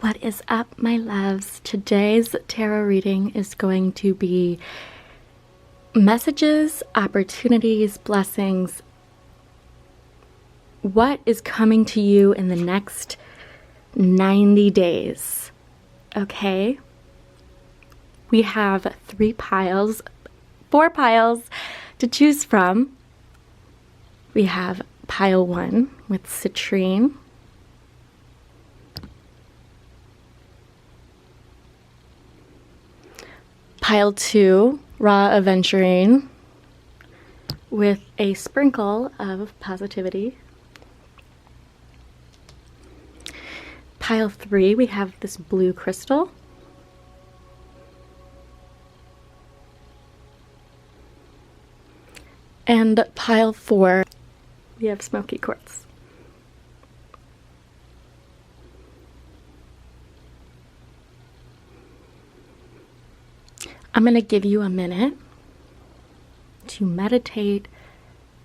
What is up, my loves? Today's tarot reading is going to be messages, opportunities, blessings. What is coming to you in the next 90 days? Okay. We have four piles to choose from. We have pile 1 with Citrine. Pile 2, raw Aventurine, with a sprinkle of positivity. Pile 3, we have this blue crystal. And pile 4, we have Smokey Quartz. I'm going to give you a minute to meditate,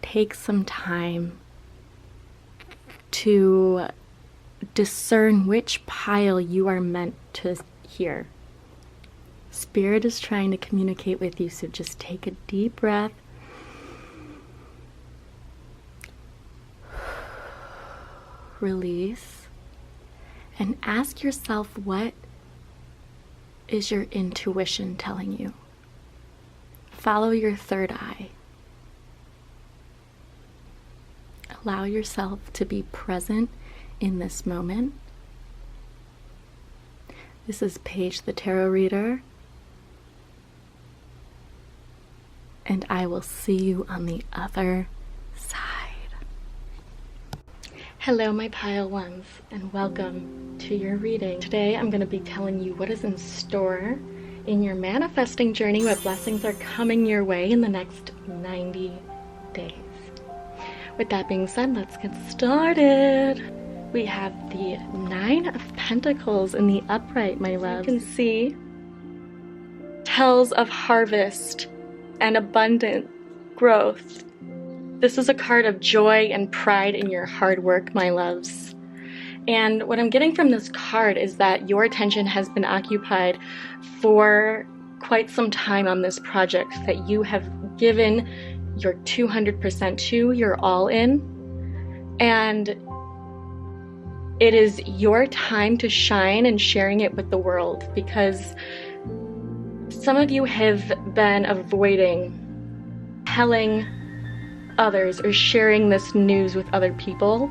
take some time to discern which pile you are meant to hear. Spirit is trying to communicate with you, so just take a deep breath. Release. And ask yourself, what is your intuition telling you? Follow your third eye. Allow yourself to be present in this moment. This is Paige the Tarot Reader, and I will see you on the other side. Hello, my pile ones, and welcome to your reading. Today I'm going to be telling you what is in store in your manifesting journey, what blessings are coming your way in the next 90 days. With that being said, let's get started. We have the 9 of Pentacles in the upright, my love. You can see tells of harvest and abundant growth. This is a card of joy and pride in your hard work, my loves. And what I'm getting from this card is that your attention has been occupied for quite some time on this project that you have given your 200% to, you're all in. And it is your time to shine and sharing it with the world, because some of you have been avoiding telling others or sharing this news with other people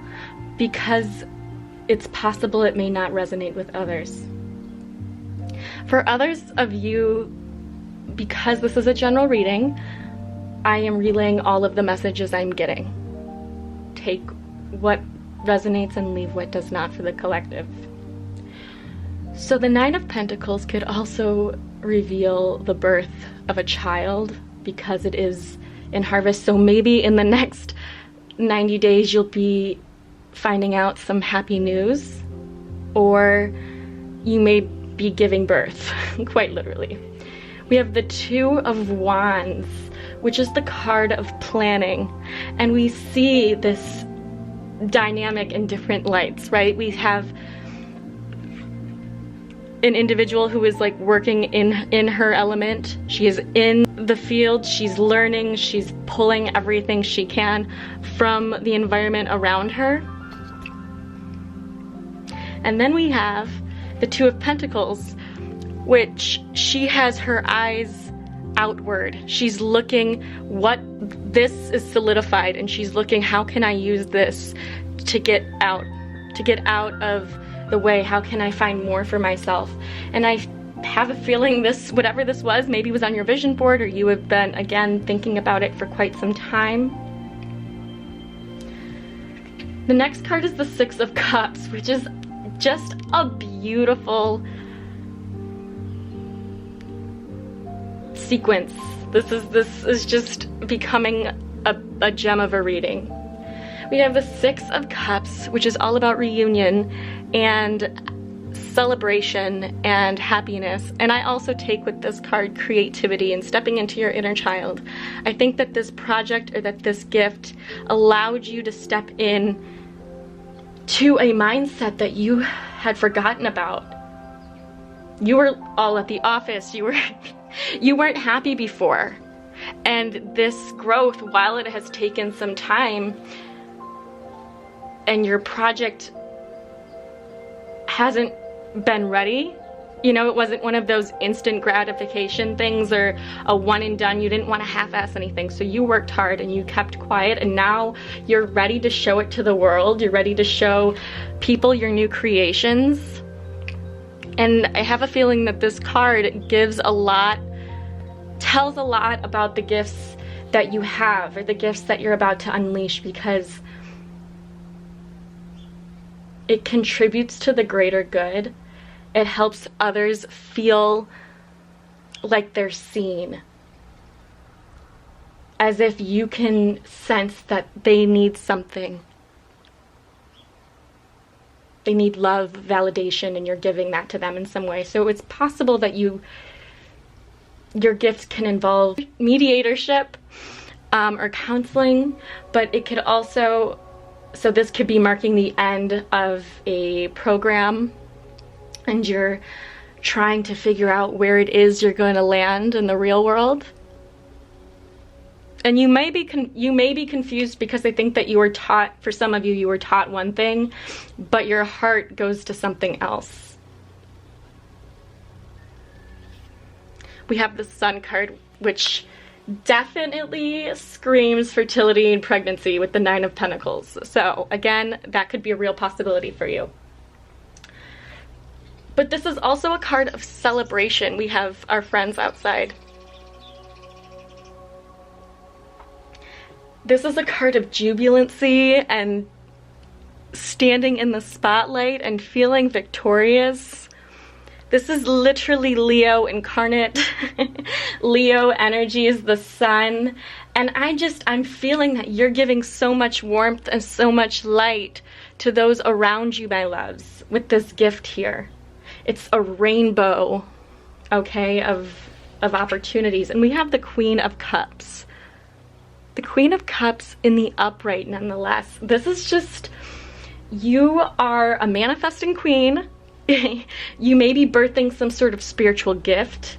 because it's possible it may not resonate with others. For others of you, because this is a general reading, I am relaying all of the messages I'm getting. Take what resonates and leave what does not for the collective. So the 9 of Pentacles could also reveal the birth of a child, because it is in harvest. So maybe in the next 90 days you'll be finding out some happy news, or you may be giving birth, quite literally. We have the 2 of Wands, which is the card of planning, and we see this dynamic in different lights, right? We have an individual who is like working in her element. She is in the field, she's learning, she's pulling everything she can from the environment around her. And then we have the 2 of Pentacles, which she has her eyes outward. She's looking what this is solidified, and she's looking, how can I use this to get out of the way? How can I find more for myself? And I have a feeling this, whatever this was, maybe was on your vision board, or you have been, again, thinking about it for quite some time. The next card is the 6 of Cups, which is just a beautiful sequence. This is just becoming a gem of a reading. We have the 6 of Cups, which is all about reunion and celebration and happiness. And I also take with this card creativity and stepping into your inner child. I think that this project, or that this gift, allowed you to step in to a mindset that you had forgotten about. You were all at the office. You weren't happy before. And this growth, while it has taken some time and your project hasn't been ready, you know, it wasn't one of those instant gratification things or a one and done. You didn't want to half-ass anything. So you worked hard and you kept quiet, and now you're ready to show it to the world. You're ready to show people your new creations. And I have a feeling that this card gives a lot, tells a lot about the gifts that you have, or the gifts that you're about to unleash, because it contributes to the greater good. It helps others feel like they're seen, as if you can sense that they need something. They need love, validation, and you're giving that to them in some way. So it's possible that your gifts can involve mediatorship or counseling, but it could also, so this could be marking the end of a program, and you're trying to figure out where it is you're going to land in the real world. And you may be confused, because I think that you were taught, for some of you, you were taught one thing, but your heart goes to something else. We have the Sun card, which definitely screams fertility and pregnancy with the Nine of Pentacles. So again, that could be a real possibility for you. But this is also a card of celebration. We have our friends outside. This is a card of jubilancy and standing in the spotlight and feeling victorious. This is literally Leo incarnate. Leo energy is the sun. And I'm feeling that you're giving so much warmth and so much light to those around you, my loves, with this gift here. It's a rainbow, okay, of opportunities. And we have the Queen of Cups. The Queen of Cups in the upright, nonetheless. This is just, you are a manifesting queen. You may be birthing some sort of spiritual gift,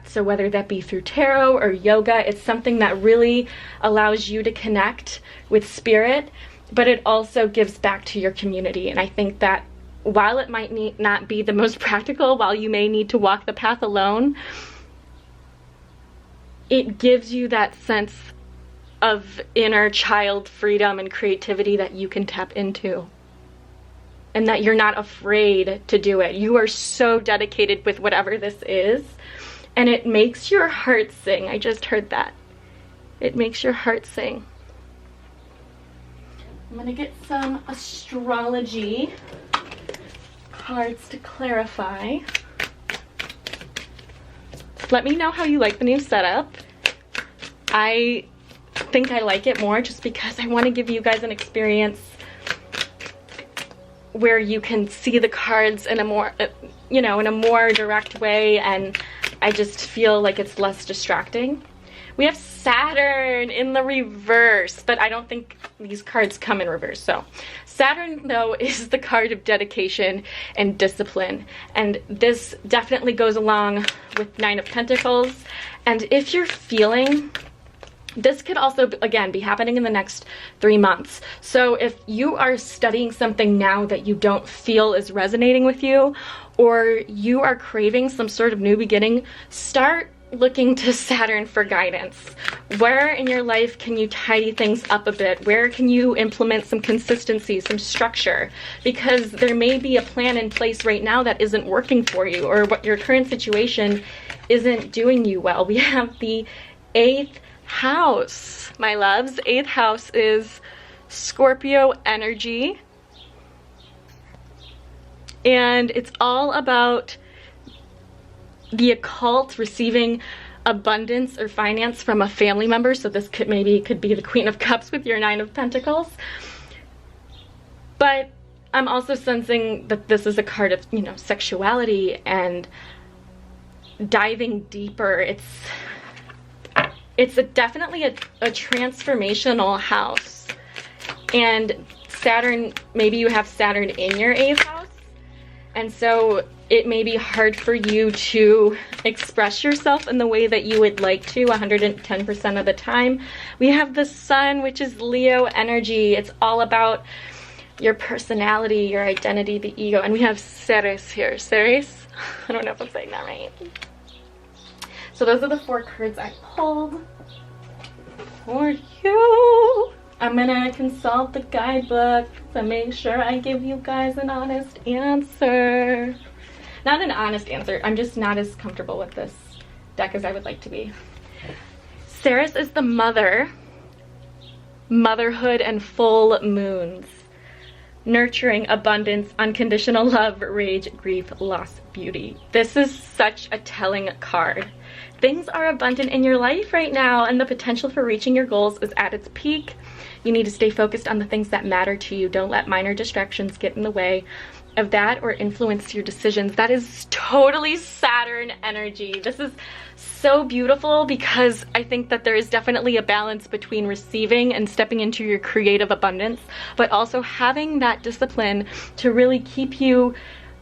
so whether that be through tarot or yoga, it's something that really allows you to connect with spirit, but it also gives back to your community. And I think that while it might not be the most practical, while you may need to walk the path alone, it gives you that sense of inner child freedom and creativity that you can tap into, and that you're not afraid to do it. You are so dedicated with whatever this is, and it makes your heart sing. I just heard that. It makes your heart sing. I'm gonna get some astrology cards to clarify. Let me know how you like the new setup. I think I like it more just because I want to give you guys an experience where you can see the cards in a more, in a more direct way, and I just feel like it's less distracting. We have Saturn in the reverse, but I don't think these cards come in reverse. So Saturn, though, is the card of dedication and discipline. And this definitely goes along with Nine of Pentacles. And if you're feeling, this could also, again, be happening in the next 3 months. So if you are studying something now that you don't feel is resonating with you, or you are craving some sort of new beginning, start looking to Saturn for guidance. Where in your life can you tidy things up a bit? Where can you implement some consistency, some structure? Because there may be a plan in place right now that isn't working for you, or what your current situation isn't doing you well. We have the 8th house, my loves. 8th house is Scorpio energy. And it's all about the occult, receiving abundance or finance from a family member. So this could be the Queen of Cups with your 9 of Pentacles. But I'm also sensing that this is a card of, sexuality and diving deeper. It's definitely a transformational house. And Saturn, maybe you have Saturn in your 8th house. And so it may be hard for you to express yourself in the way that you would like to 110% of the time. We have the sun, which is Leo energy. It's all about your personality, your identity, the ego. And we have Ceres here. Ceres? I don't know if I'm saying that right. So those are the 4 cards I pulled for you. I'm gonna consult the guidebook to make sure I give you guys an honest answer. Not an honest answer, I'm just not as comfortable with this deck as I would like to be. Ceres is the mother, motherhood and full moons. Nurturing, abundance, unconditional love, rage, grief, loss, beauty. This is such a telling card. Things are abundant in your life right now, and the potential for reaching your goals is at its peak. You need to stay focused on the things that matter to you. Don't let minor distractions get in the way of that or influence your decisions. That is totally Saturn energy. This is so beautiful because I think that there is definitely a balance between receiving and stepping into your creative abundance, but also having that discipline to really keep you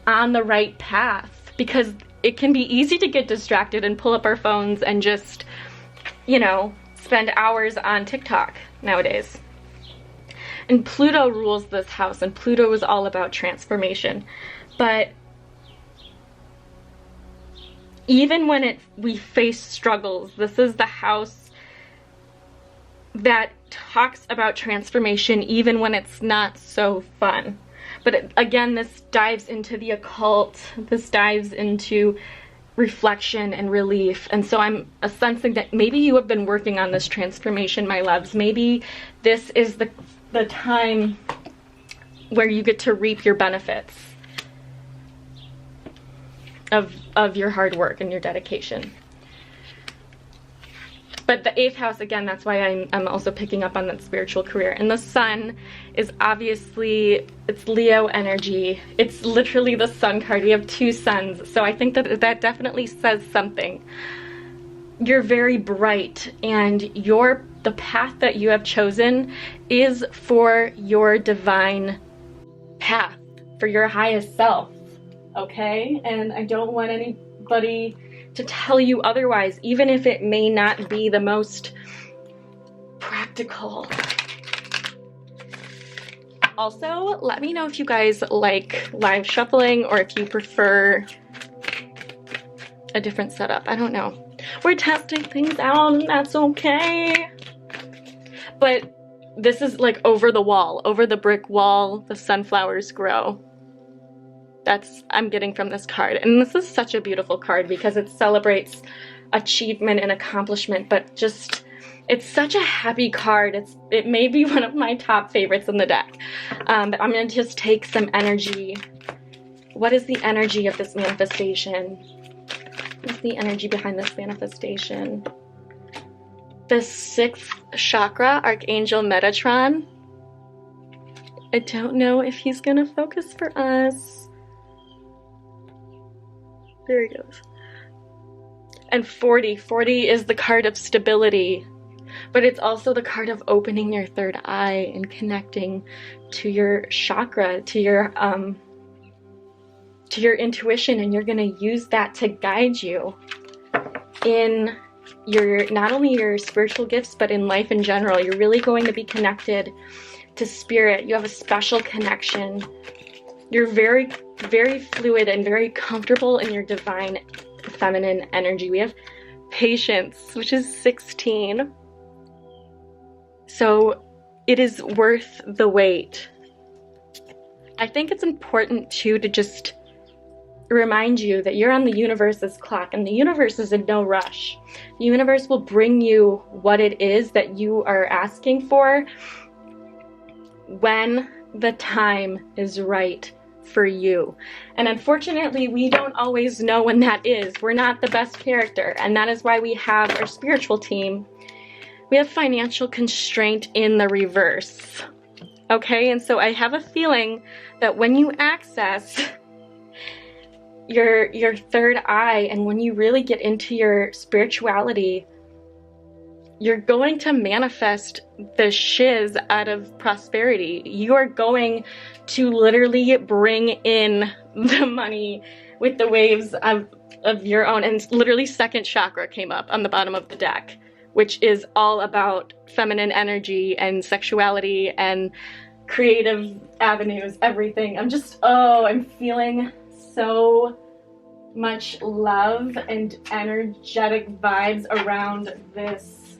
on the right path, because it can be easy to get distracted and pull up our phones and just, you know, spend hours on TikTok nowadays. And Pluto rules this house, and Pluto is all about transformation. But even when we face struggles, this is the house that talks about transformation even when it's not so fun. But again, this dives into the occult, this dives into reflection and relief. And so I'm sensing that maybe you have been working on this transformation, my loves. Maybe this is the time where you get to reap your benefits of your hard work and your dedication. But the 8th house, again, that's why I'm also picking up on that spiritual career. And the sun is obviously, it's Leo energy. It's literally the sun card. We have 2 suns. So I think that that definitely says something. You're very bright, and the path that you have chosen is for your divine path, for your highest self, okay? And I don't want anybody to tell you otherwise, even if it may not be the most practical. Also, let me know if you guys like live shuffling or if you prefer a different setup. I don't know. We're testing things out, and that's okay. But this is like over the wall, over the brick wall, the sunflowers grow. That's I'm getting from this card. And this is such a beautiful card because it celebrates achievement and accomplishment, but just, it's such a happy card. It may be one of my top favorites in the deck. But I'm going to just take some energy. What is the energy of this manifestation? What's the energy behind this manifestation? The 6th chakra, Archangel Metatron. I don't know if he's going to focus for us. There he goes. And 40 is the card of stability, but it's also the card of opening your 3rd eye and connecting to your chakra, to your intuition, and you're going to use that to guide you in your, not only your spiritual gifts, but in life in general. You're really going to be connected to spirit. You have a special connection. You're very, very fluid and very comfortable in your divine feminine energy. We have patience, which is 16. So it is worth the wait. I think it's important too to just remind you that you're on the universe's clock, and the universe is in no rush. The universe will bring you what it is that you are asking for when the time is right for you. And unfortunately, we don't always know when that is. We're not the best character, and that is why we have our spiritual team. We have financial constraint in the reverse. Okay, and so I have a feeling that when you access your 3rd eye, and when you really get into your spirituality, you're going to manifest the shiz out of prosperity. You are going to literally bring in the money with the waves of your own. And literally second chakra came up on the bottom of the deck, which is all about feminine energy and sexuality and creative avenues, everything. I'm feeling so much love and energetic vibes around this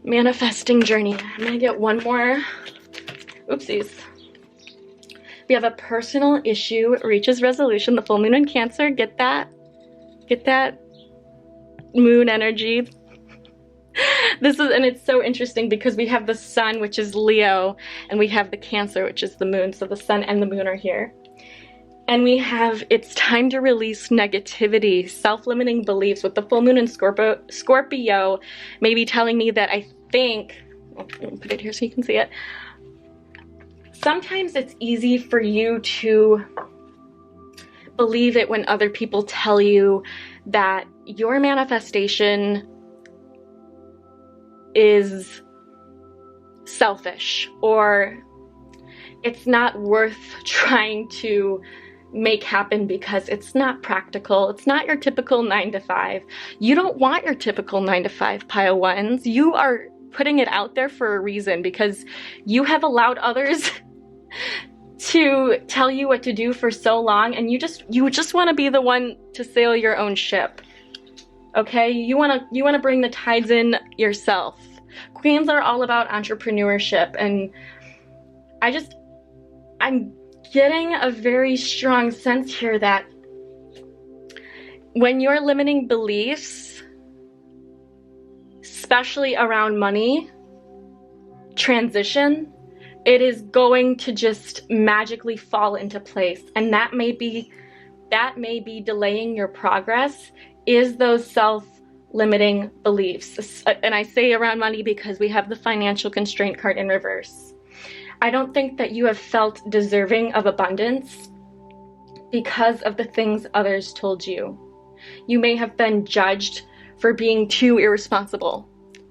manifesting journey. I'm gonna get one more. Oopsies. We have a personal issue reaches resolution. The full moon in Cancer. Get that moon energy. And it's so interesting because we have the sun, which is Leo, and we have the Cancer, which is the moon. So the sun and the moon are here. And we have, it's time to release negativity, self-limiting beliefs. With the full moon in Scorpio, maybe telling me that I think, I'll put it here so you can see it. Sometimes it's easy for you to believe it when other people tell you that your manifestation is selfish, or it's not worth trying to make happen because it's not practical. It's not your typical 9-to-5. You don't want your typical 9-to-5, pile ones. You are putting it out there for a reason, because you have allowed others to tell you what to do for so long, and you just want to be the one to sail your own ship. Okay? You want to bring the tides in yourself. Queens are all about entrepreneurship, and I'm getting a very strong sense here that when your limiting beliefs, especially around money, transition, it is going to just magically fall into place. And that may be delaying your progress, is those self-limiting beliefs. And I say around money because we have the financial constraint card in reverse. I don't think that you have felt deserving of abundance because of the things others told you. You may have been judged for being too irresponsible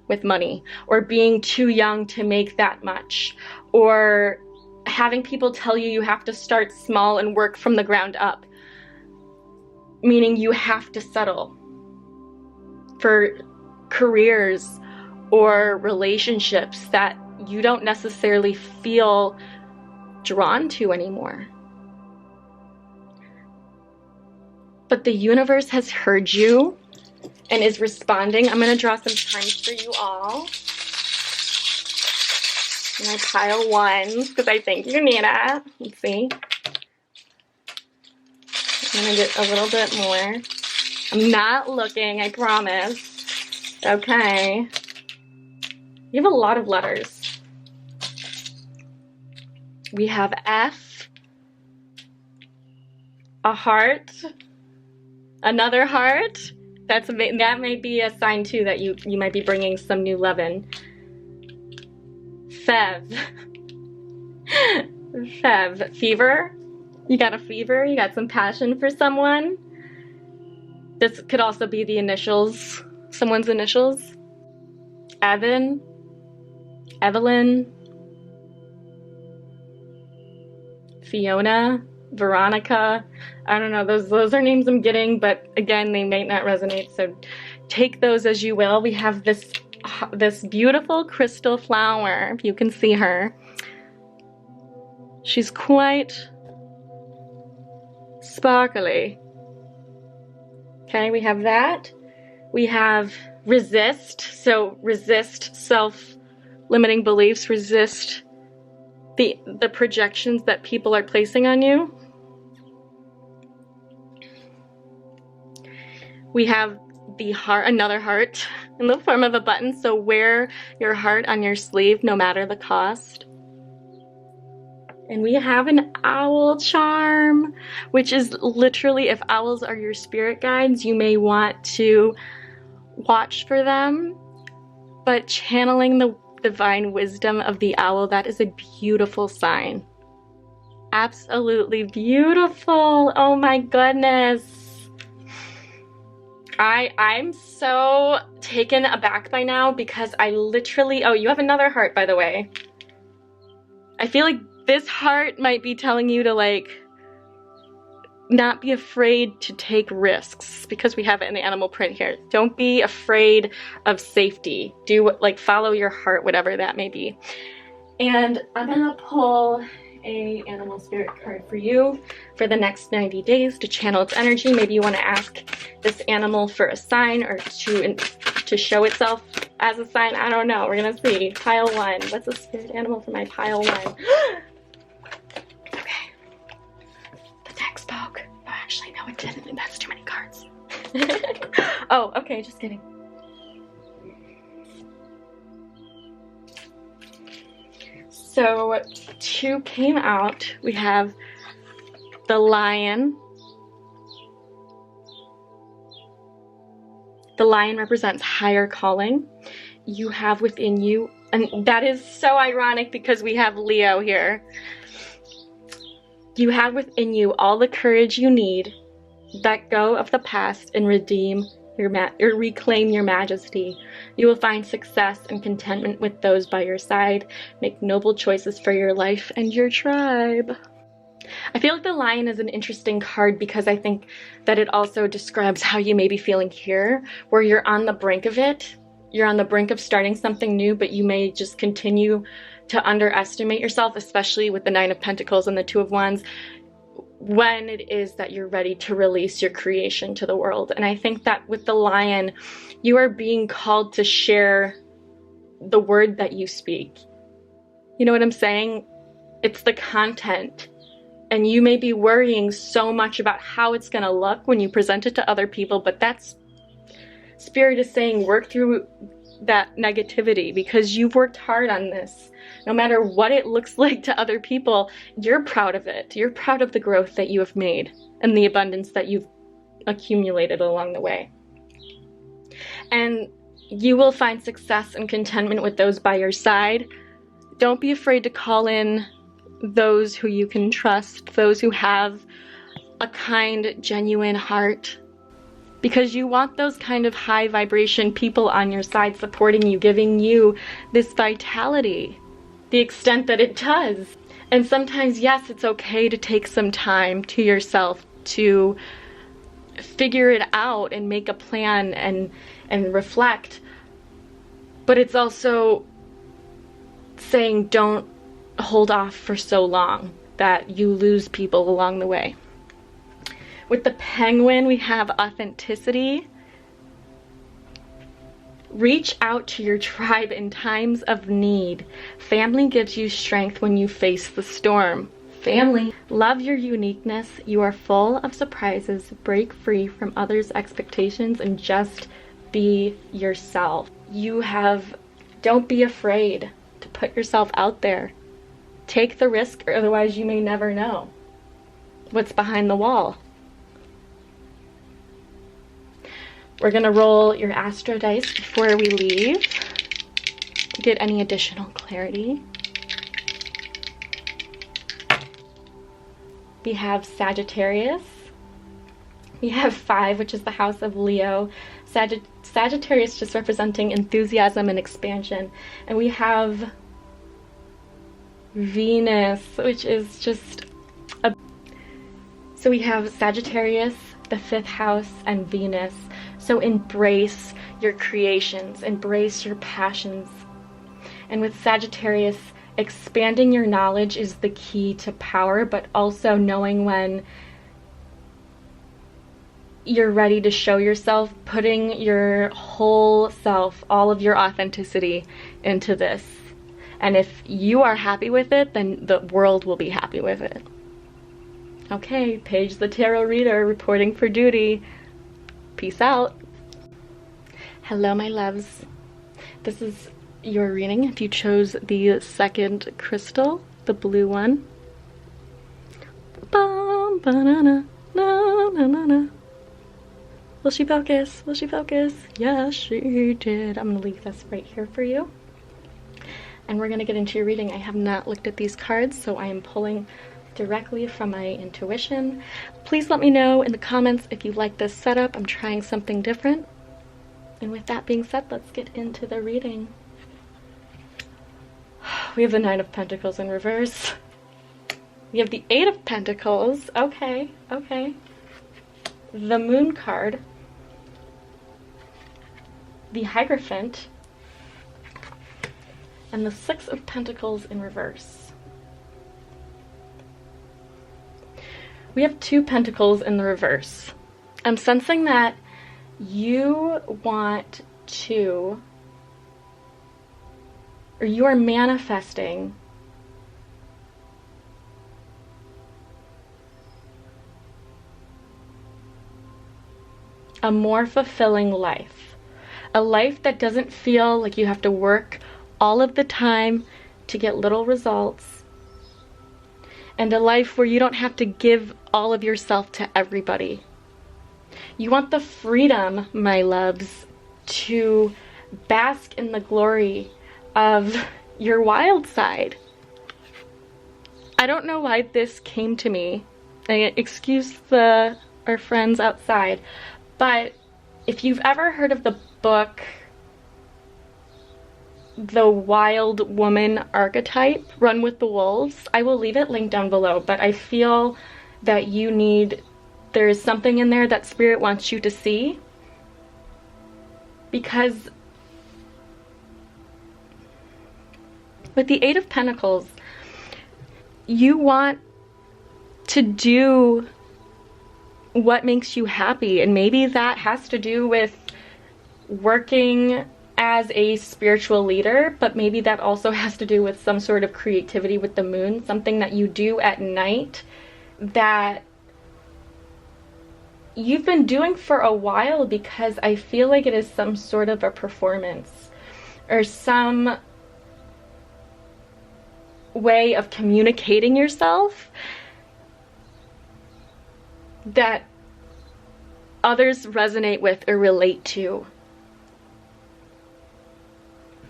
with money, or being too young to make that much, or having people tell you have to start small and work from the ground up, meaning you have to settle for careers or relationships that you don't necessarily feel drawn to anymore. But the universe has heard you and is responding. I'm going to draw some times for you all. And I pile ones because I think you need it. Let's see. I'm going to get a little bit more. I'm not looking, I promise. Okay. You have a lot of letters. We have F, a heart, another heart. That may be a sign too that you might be bringing some new love in. Fev. Fev. Fever. You got a fever. You got some passion for someone. This could also be the initials, someone's initials. Evan. Evelyn. Fiona. Veronica. I don't know, those are names I'm getting, but again, they might not resonate, so take those as you will. We have this beautiful crystal flower, if you can see her. She's quite sparkly. Okay, we have that. We have resist, so resist self-limiting beliefs, resist the projections that people are placing on you. We have the heart, another heart in the form of a button, so wear your heart on your sleeve no matter the cost. And we have an owl charm, which is literally, if owls are your spirit guides, you may want to watch for them, but channeling the divine wisdom of the owl, that is a beautiful sign. Absolutely beautiful. Oh my goodness. I'm so taken aback by now because I literally, oh, you have another heart, by the way. I feel like this heart might be telling you to like not be afraid to take risks, because we have it in the animal print here. Don't be afraid of safety. Do what, like, follow your heart, whatever that may be. And I'm gonna pull a animal spirit card for you for the next 90 days to channel its energy. Maybe you want to ask this animal for a sign or to show itself as a sign. I don't know. We're gonna see. Pile 1. What's a spirit animal for my pile 1? Okay. The deck spoke. Oh, actually, no, it didn't. That's too many cards. Oh, okay. Just kidding. So 2 came out. We have the lion. The lion represents higher calling. You have within you, and that is so ironic because we have Leo here. You have within you all the courage you need. Let go of the past and redeem or reclaim your majesty. You will find success and contentment with those by your side. Make noble choices for your life and your tribe. I feel like the lion is an interesting card because I think that it also describes how you may be feeling here, where you're on the brink of it. You're on the brink of starting something new, but you may just continue to underestimate yourself, especially with the 9 of Pentacles and the 2 of Wands, when it is that you're ready to release your creation to the world. And I think that with the lion, you are being called to share the word that you speak. You know what I'm saying? It's the content. And you may be worrying so much about how it's going to look when you present it to other people, but that's Spirit is saying work through that negativity because you've worked hard on this. No matter what it looks like to other people, you're proud of it. You're proud of the growth that you have made and the abundance that you've accumulated along the way. And you will find success and contentment with those by your side. Don't be afraid to call in those who you can trust, those who have a kind, genuine heart, because you want those kind of high vibration people on your side supporting you, giving you this vitality, the extent that it does. And sometimes, yes, it's okay to take some time to yourself to figure it out and make a plan and reflect. But it's also saying don't hold off for so long that you lose people along the way. With the penguin, we have authenticity. Reach out to your tribe in times of need. Family gives you strength when you face the storm. Family, love your uniqueness. You are full of surprises. Break free from others' expectations and just be yourself. Don't be afraid to put yourself out there. Take the risk, or otherwise you may never know what's behind the wall. We're gonna roll your astro dice before we leave. Get any additional clarity. We have Sagittarius. We have 5, which is the house of Leo. Sagittarius just representing enthusiasm and expansion. And we have Venus, which is just so we have Sagittarius, the 5th house, and Venus. So embrace your creations, embrace your passions. And with Sagittarius, expanding your knowledge is the key to power, but also knowing when you're ready to show yourself, putting your whole self, all of your authenticity into this. And if you are happy with it, then the world will be happy with it. Okay, Paige the Tarot Reader reporting for duty. Peace out. Hello, my loves. This is your reading if you chose the second crystal, the blue one. Bum, banana, na, na, na, na. Will she focus? Will she focus? Yes, she did. I'm going to leave this right here for you. And we're going to get into your reading. I have not looked at these cards, so I am pulling directly from my intuition. Please let me know in the comments if you like this setup. I'm trying something different. And with that being said, let's get into the reading. We have the Nine of Pentacles in reverse. We have the Eight of Pentacles. Okay, okay. The Moon card. The Hierophant. And the Six of Pentacles in reverse. We have two Pentacles in the reverse. I'm sensing that you want to, or you are manifesting a more fulfilling life. A life that doesn't feel like you have to work all of the time to get little results. And a life where you don't have to give all of yourself to everybody. You want the freedom, my loves, to bask in the glory of your wild side. I don't know why this came to me. Excuse our friends outside, but if you've ever heard of the book The Wild Woman Archetype, Run with the Wolves, I will leave it linked down below, but I feel that there's something in there that Spirit wants you to see, because with the Eight of Pentacles, you want to do what makes you happy, and maybe that has to do with working as a spiritual leader, but maybe that also has to do with some sort of creativity with the moon, something that you do at night that you've been doing for a while, because I feel like it is some sort of a performance or some way of communicating yourself that others resonate with or relate to.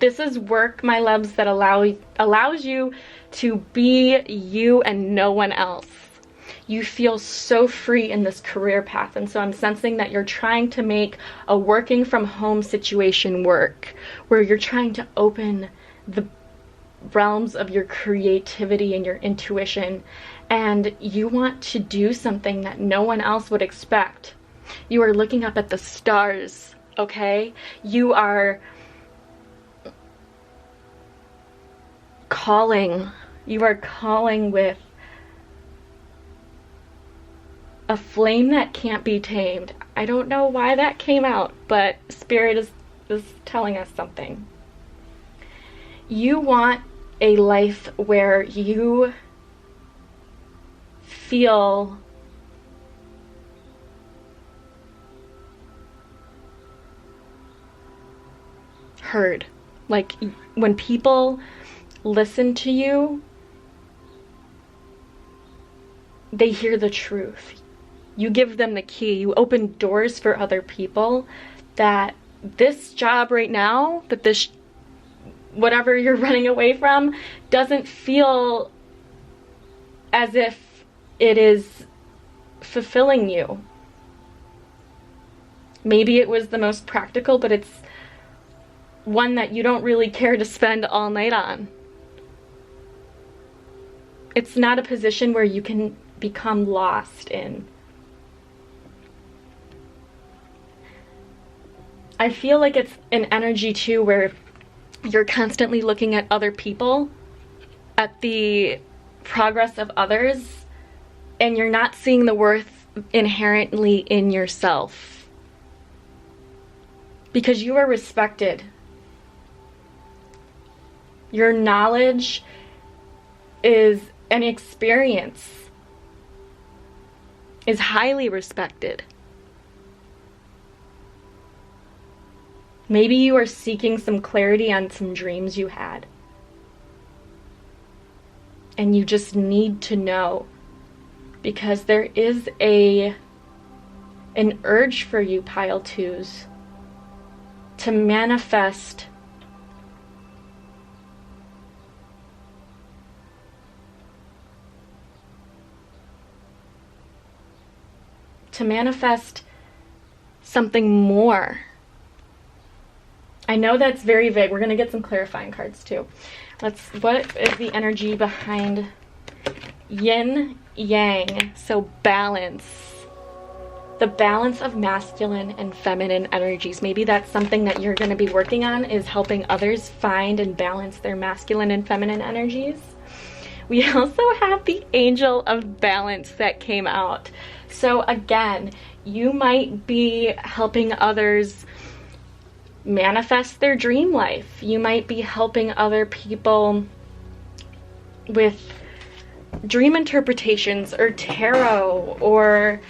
This is work, my loves, that allows you to be you and no one else. You feel so free in this career path, and so I'm sensing that you're trying to make a working from home situation work, where you're trying to open the realms of your creativity and your intuition, and you want to do something that no one else would expect. You are looking up at the stars, okay? You are calling. You are calling with a flame that can't be tamed. I don't know why that came out, but Spirit is telling us something. You want a life where you feel heard. Like when people listen to you, they hear the truth. You give them the key. You open doors for other people, that this job right now, that this whatever you're running away from, doesn't feel as if it is fulfilling you. Maybe it was the most practical, but it's one that you don't really care to spend all night on. It's not a position where you can become lost in. I feel like it's an energy too where you're constantly looking at other people, at the progress of others, and you're not seeing the worth inherently in yourself. Because you are respected. Your knowledge is an experience, is highly respected. Maybe you are seeking some clarity on some dreams you had. And you just need to know, because there is an urge for you, pile twos, to manifest to manifest something more. I know that's very vague. We're going to get some clarifying cards too. What is the energy behind yin yang? So balance. The balance of masculine and feminine energies. Maybe that's something that you're going to be working on, is helping others find and balance their masculine and feminine energies. We also have the Angel of Balance that came out. So again, you might be helping others manifest their dream life. You might be helping other people with dream interpretations or tarot, or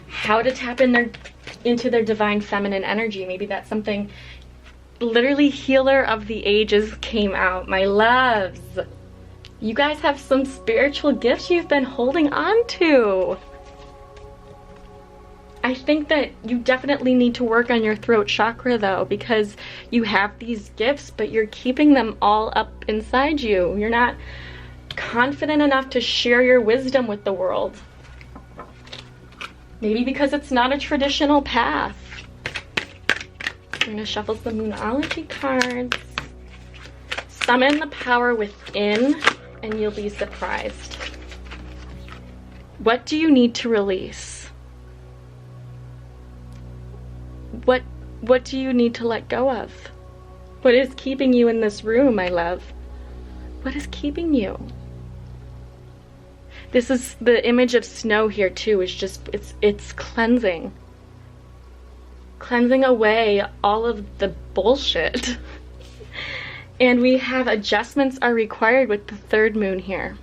how to tap into their divine feminine energy. Maybe that's something. Literally, Healer of the Ages came out. My loves, you guys have some spiritual gifts you've been holding on to. I think that you definitely need to work on your throat chakra though, because you have these gifts, but you're keeping them all up inside you. You're not confident enough to share your wisdom with the world. Maybe because it's not a traditional path. I'm going to shuffle some Moonology cards. Summon the power within, and you'll be surprised. What do you need to release? What do you need to let go of? What is keeping you in this room, my love? What is keeping you? This is the image of snow here too. It's cleansing. Cleansing away all of the bullshit. And we have adjustments are required with the third moon here.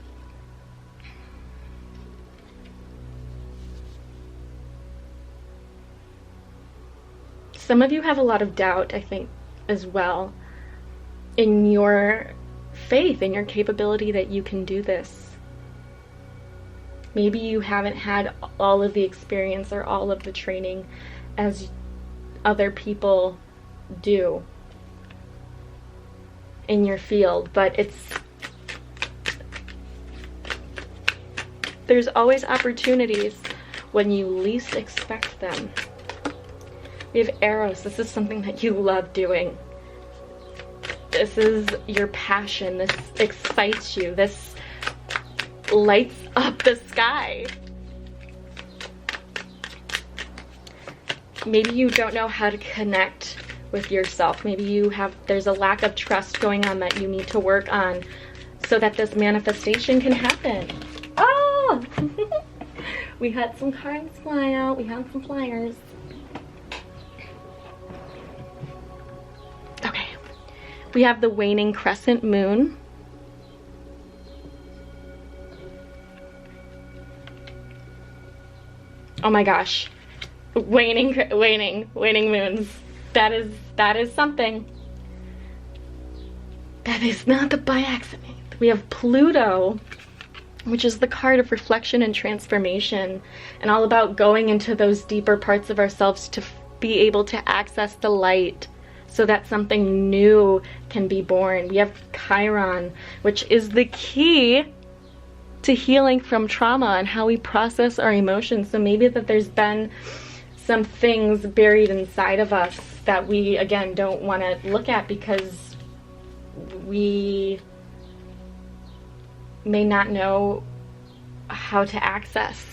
Some of you have a lot of doubt, I think, as well, in your faith, in your capability that you can do this. Maybe you haven't had all of the experience or all of the training as other people do in your field, but there's always opportunities when you least expect them. We have Eros. This is something that you love doing. This is your passion. This excites you. This lights up the sky. Maybe you don't know how to connect with yourself. Maybe there's a lack of trust going on that you need to work on so that this manifestation can happen. Oh! We had some cards fly out. We had some flyers. Okay. We have the waning crescent moon. Oh my gosh. Waning moons. That is something. That is not by accident. We have Pluto, which is the card of reflection and transformation, and all about going into those deeper parts of ourselves to be able to access the light so that something new can be born. We have Chiron, which is the key to healing from trauma and how we process our emotions. So maybe that there's been some things buried inside of us that we, again, don't want to look at because we may not know how to access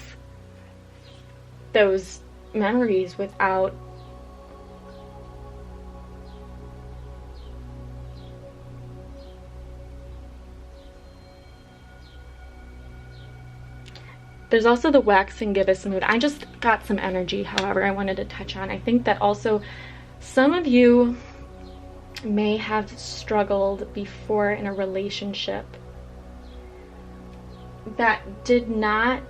those memories without There's also the waxing gibbous moon. I just got some energy, however, I wanted to touch on. I think that also some of you may have struggled before in a relationship that did not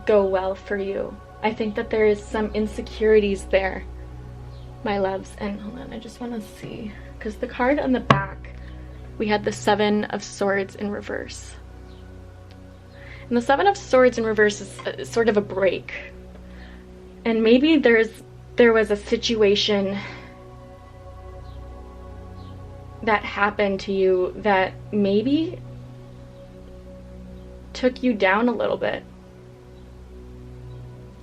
go well for you. I think that there is some insecurities there, my loves. And hold on, I just want to see, because the card on the back, we had the Seven of Swords in reverse. And the Seven of Swords in reverse is sort of a break. And maybe there was a situation that happened to you that maybe took you down a little bit.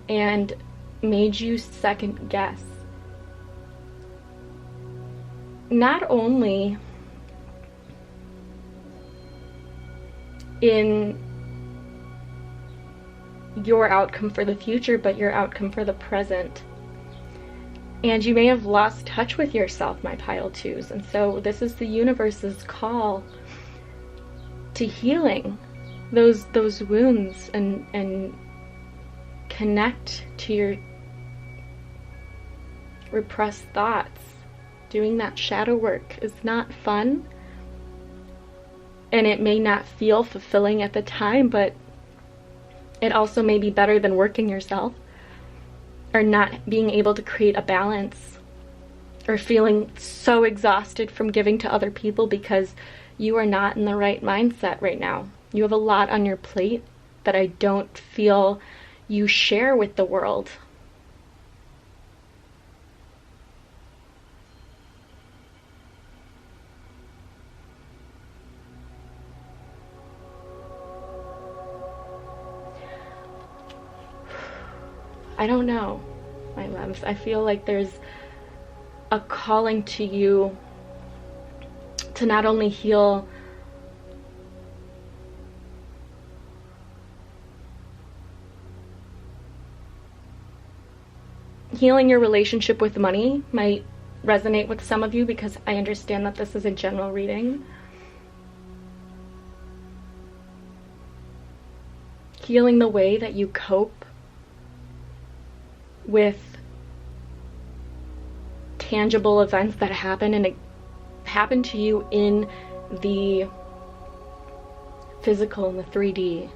and made you second guess not only in your outcome for the future, but your outcome for the present. And you may have lost touch with yourself, my pile twos. And so this is the universe's call to healing those wounds and connect to your repressed thoughts. Doing that shadow work is not fun, and it may not feel fulfilling at the time, but it also may be better than working yourself, or not being able to create a balance, or feeling so exhausted from giving to other people because you are not in the right mindset right now. You have a lot on your plate that I don't feel you share with the world. I don't know, my loves. I feel like there's a calling to you to not only heal healing your relationship with money might resonate with some of you, because I understand that this is a general reading. Healing the way that you cope with tangible events that happen, and it happened to you in the physical, in the 3D.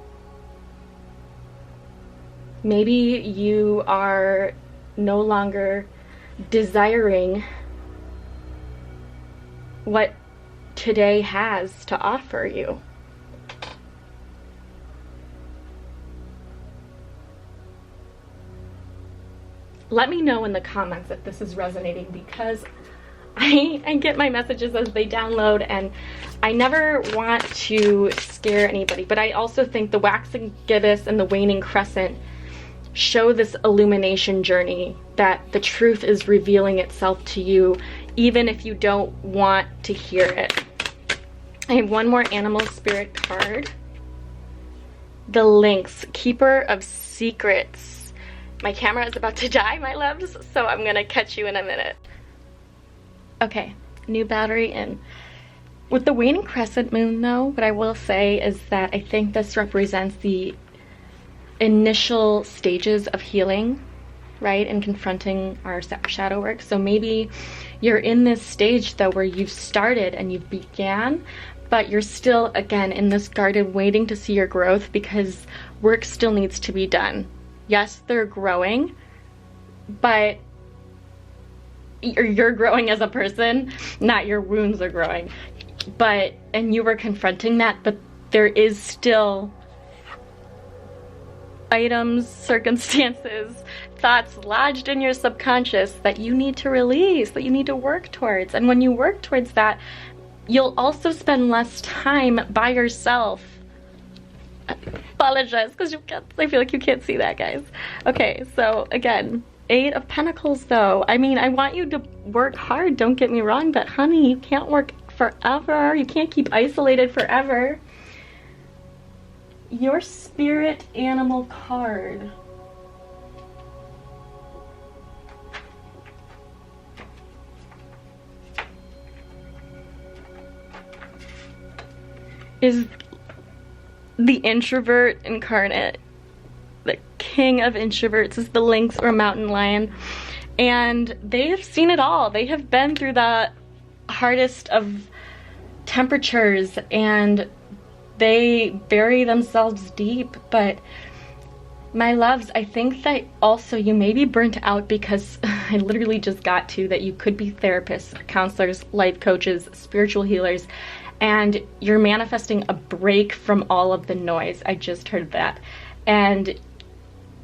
Maybe you are no longer desiring what today has to offer you. Let me know in the comments if this is resonating, because I get my messages as they download, and I never want to scare anybody, but I also think the waxing gibbous and the waning crescent show this illumination journey, that the truth is revealing itself to you, even if you don't want to hear it. I have one more animal spirit card. The Lynx, Keeper of Secrets. My camera is about to die, my loves, so I'm gonna catch you in a minute. Okay, new battery in. With the waning crescent moon though, what I will say is that I think this represents the initial stages of healing, right, and confronting our shadow work. So maybe you're in this stage though where you've started and you've began, but you're still, again, in this garden waiting to see your growth, because work still needs to be done. Yes, they're growing, but you're growing as a person, not your wounds are growing. And you were confronting that, but there is still items, circumstances, thoughts lodged in your subconscious that you need to release, that you need to work towards. And when you work towards that, you'll also spend less time by yourself. I apologize, because I feel like you can't see that, guys. Okay, so again, 8 of Pentacles though. I mean, I want you to work hard, don't get me wrong, but honey, you can't work forever. You can't keep isolated forever. Your spirit animal card. Is the introvert incarnate. The king of introverts is the lynx or mountain lion. And they have seen it all. They have been through the hardest of temperatures, and they bury themselves deep. But my loves, I think that also you may be burnt out, because I literally just got to that you could be therapists, counselors, life coaches, spiritual healers, and you're manifesting a break from all of the noise. I just heard that. And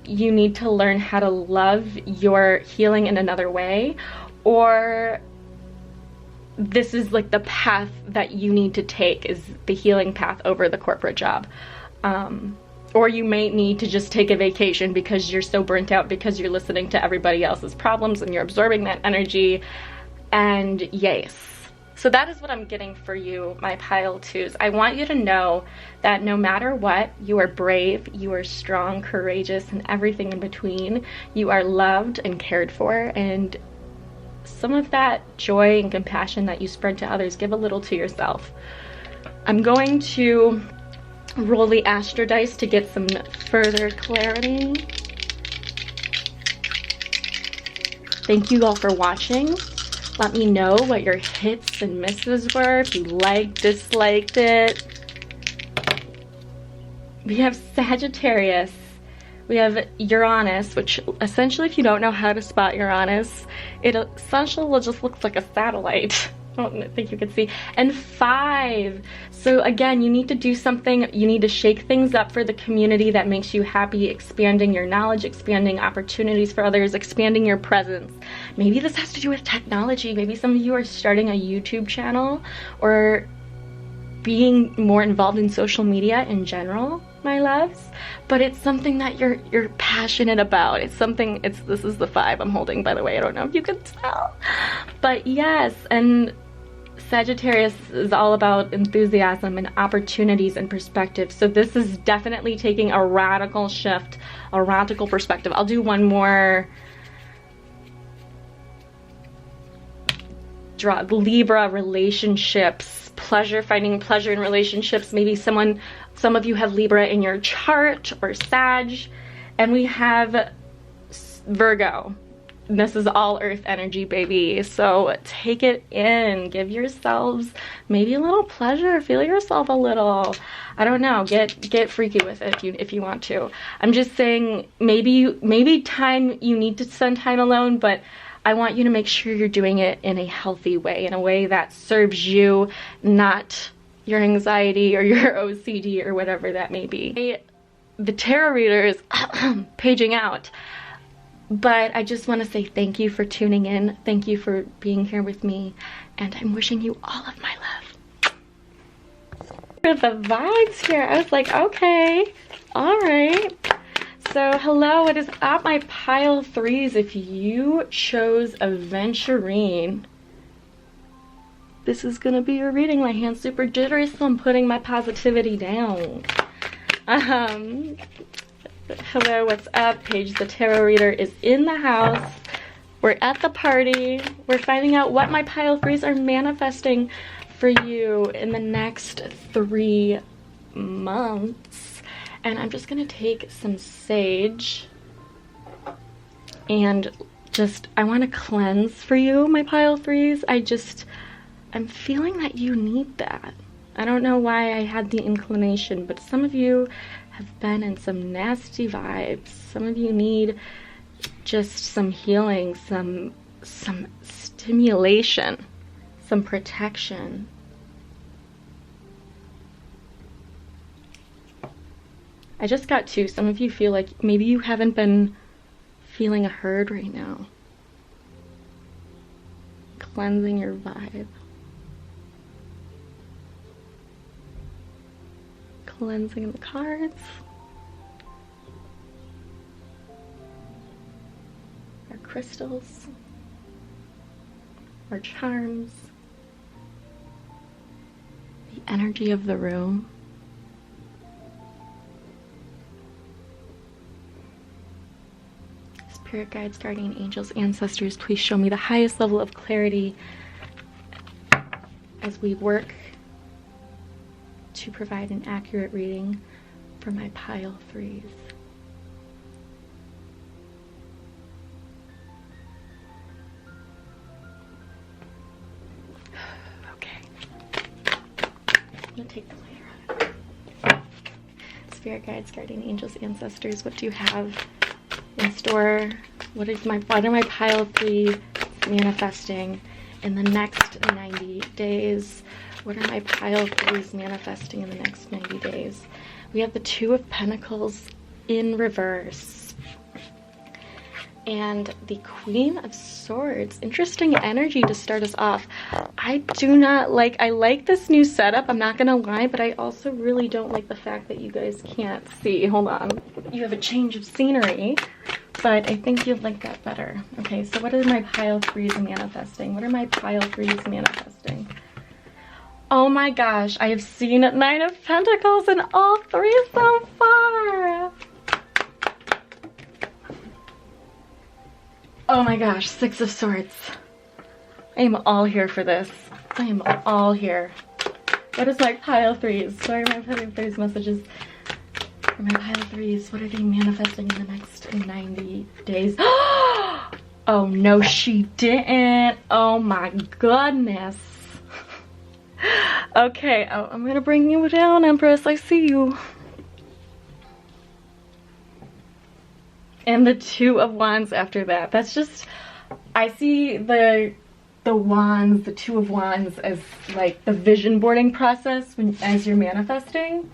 you need to learn how to love your healing in another way, or this is like the path that you need to take, is the healing path over the corporate job. or you may need to just take a vacation because you're so burnt out because you're listening to everybody else's problems and you're absorbing that energy. And yes. So that is what I'm getting for you, my pile twos. I want you to know that no matter what, you are brave, you are strong, courageous, and everything in between. You are loved and cared for, and some of that joy and compassion that you spread to others, give a little to yourself. I'm going to roll the Astro dice to get some further clarity. Thank you all for watching. Let me know what your hits and misses were, if you liked, disliked it. We have Sagittarius. We have Uranus, which essentially, if you don't know how to spot Uranus, it essentially will just look like a satellite. I don't think you can see. And 5. So again, you need to do something. You need to shake things up for the community that makes you happy, expanding your knowledge, expanding opportunities for others, expanding your presence. Maybe this has to do with technology. Maybe some of you are starting a YouTube channel or being more involved in social media in general, my loves. But it's something that you're passionate about. It's something, this is the 5 I'm holding, by the way. I don't know if you can tell. But yes, and Sagittarius is all about enthusiasm and opportunities and perspective. So this is definitely taking a radical shift, a radical perspective. I'll do one more. Draw Libra, relationships, pleasure, finding pleasure in relationships. Maybe some of you have Libra in your chart, or Sag, and we have Virgo. This is all earth energy, baby. So take it in, give yourselves maybe a little pleasure, feel yourself a little, I don't know, get freaky with it if you want to. I'm just saying, maybe you need to spend time alone, but I want you to make sure you're doing it in a healthy way, in a way that serves you, not your anxiety or your OCD or whatever that may be. The tarot reader is paging out. But I just want to say thank you for tuning in. Thank you for being here with me. And I'm wishing you all of my love. For the vibes here, I was like, okay, all right. So hello, what is up, my pile 3s? If you chose Aventurine, this is going to be your reading. My hand's super jittery, so I'm putting my positivity down. Hello, what's up? Paige the tarot reader is in the house. We're at the party. We're finding out what my pile 3s are manifesting for you in the next 3 months. And I'm just gonna take some sage and I want to cleanse for you, my pile 3s. I'm feeling that you need that. I don't know why I had the inclination, but some of you have been in some nasty vibes. Some of you need just some healing, some stimulation, some protection. I just got 2. Some of you feel like maybe you haven't been feeling heard right now. Cleansing your vibe. Cleansing the cards. Our crystals. Our charms. The energy of the room. Spirit guides, guardian angels, ancestors, please show me the highest level of clarity as we work to provide an accurate reading for my pile 3s. Okay. I'm gonna take the lighter out. Spirit guides, guardian angels, ancestors, what do you have in store? What are my pile 3 manifesting in the next 90 days? What are my pile 3s manifesting in the next 90 days? We have the 2 of Pentacles in reverse. And the Queen of Swords. Interesting energy to start us off. I do not like, I like this new setup, I'm not gonna lie, but I also really don't like the fact that you guys can't see. Hold on. You have a change of scenery, but I think you'd like that better. Okay, so what are my pile threes manifesting? What are my pile threes manifesting? Oh my gosh, I have seen Nine of Pentacles in all three so far. Oh my gosh, Six of Swords. I am all here for this. I am all here. What is my pile threes? What are my pile threes messages? For my pile threes, what are they manifesting in the next 90 days? Oh no, she didn't. Oh my goodness. Okay, oh, I'm gonna bring you down, Empress. I see you. And the Two of Wands after that. That's just, I see the wands, the Two of Wands as like the vision boarding process as you're manifesting.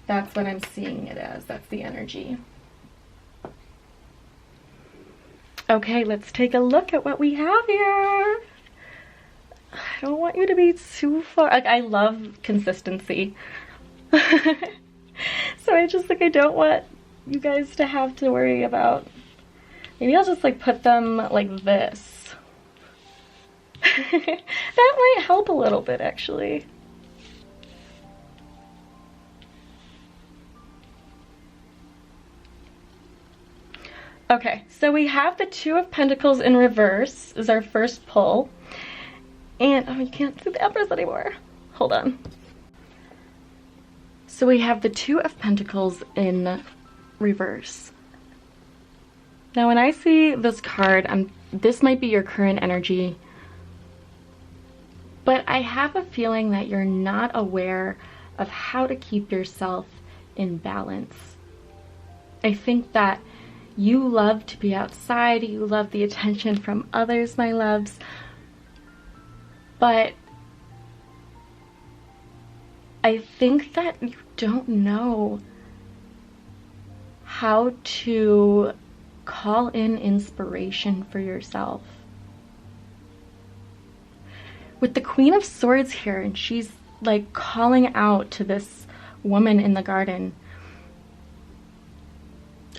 That's what I'm seeing it as. That's the energy. Okay, let's take a look at what we have here. I don't want you to be too far. Like, I love consistency. So I just like, I don't want you guys to have to worry about. Maybe I'll just like put them like this. That might help a little bit actually. Okay, so we have the Two of Pentacles in reverse is our first pull. And, oh, you can't see the Empress anymore. Hold on. So we have the Two of Pentacles in reverse. Now when I see this card, this might be your current energy, but I have a feeling that you're not aware of how to keep yourself in balance. I think that you love to be outside, you love the attention from others, my loves, but I think that you don't know how to call in inspiration for yourself. With the Queen of Swords here, and she's like calling out to this woman in the garden,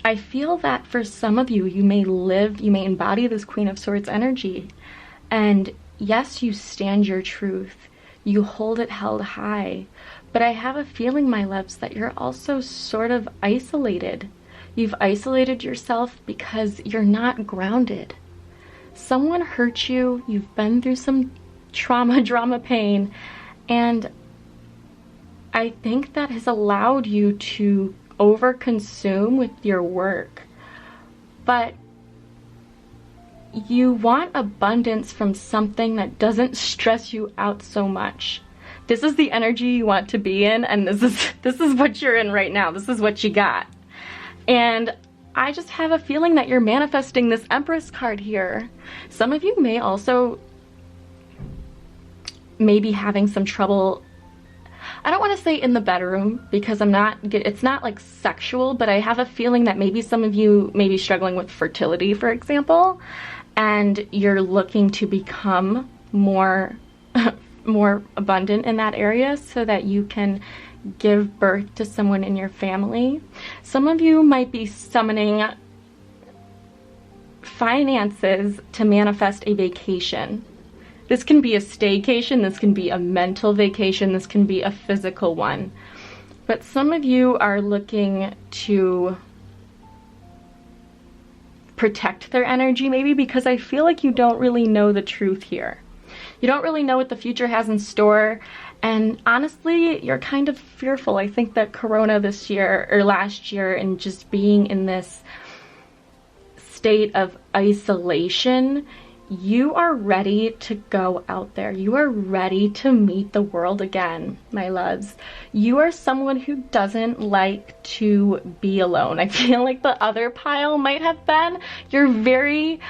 I feel that for some of you, you may embody this Queen of Swords energy, and yes, you stand your truth, you hold it held high, but I have a feeling, my loves, that you're also sort of isolated. You've isolated yourself because you're not grounded. Someone hurt you, you've been through some trauma, drama, pain, and I think that has allowed you to overconsume with your work. But you want abundance from something that doesn't stress you out so much. This is the energy you want to be in, and this is what you're in right now. This is what you got. And I just have a feeling that you're manifesting this Empress card here. Some of you may also be having some trouble, I don't want to say in the bedroom, because it's not like sexual, but I have a feeling that maybe some of you may be struggling with fertility, for example, and you're looking to become more abundant in that area so that you can give birth to someone in your family. Some of you might be summoning finances to manifest a vacation. This can be a staycation, this can be a mental vacation, this can be a physical one. But some of you are looking to protect their energy, maybe because I feel like you don't really know the truth here. You don't really know what the future has in store, and honestly, you're kind of fearful. I think that Corona this year, or last year, and just being in this state of isolation, you are ready to go out there. You are ready to meet the world again, my loves. You are someone who doesn't like to be alone. I feel like the other pile might have been. You're very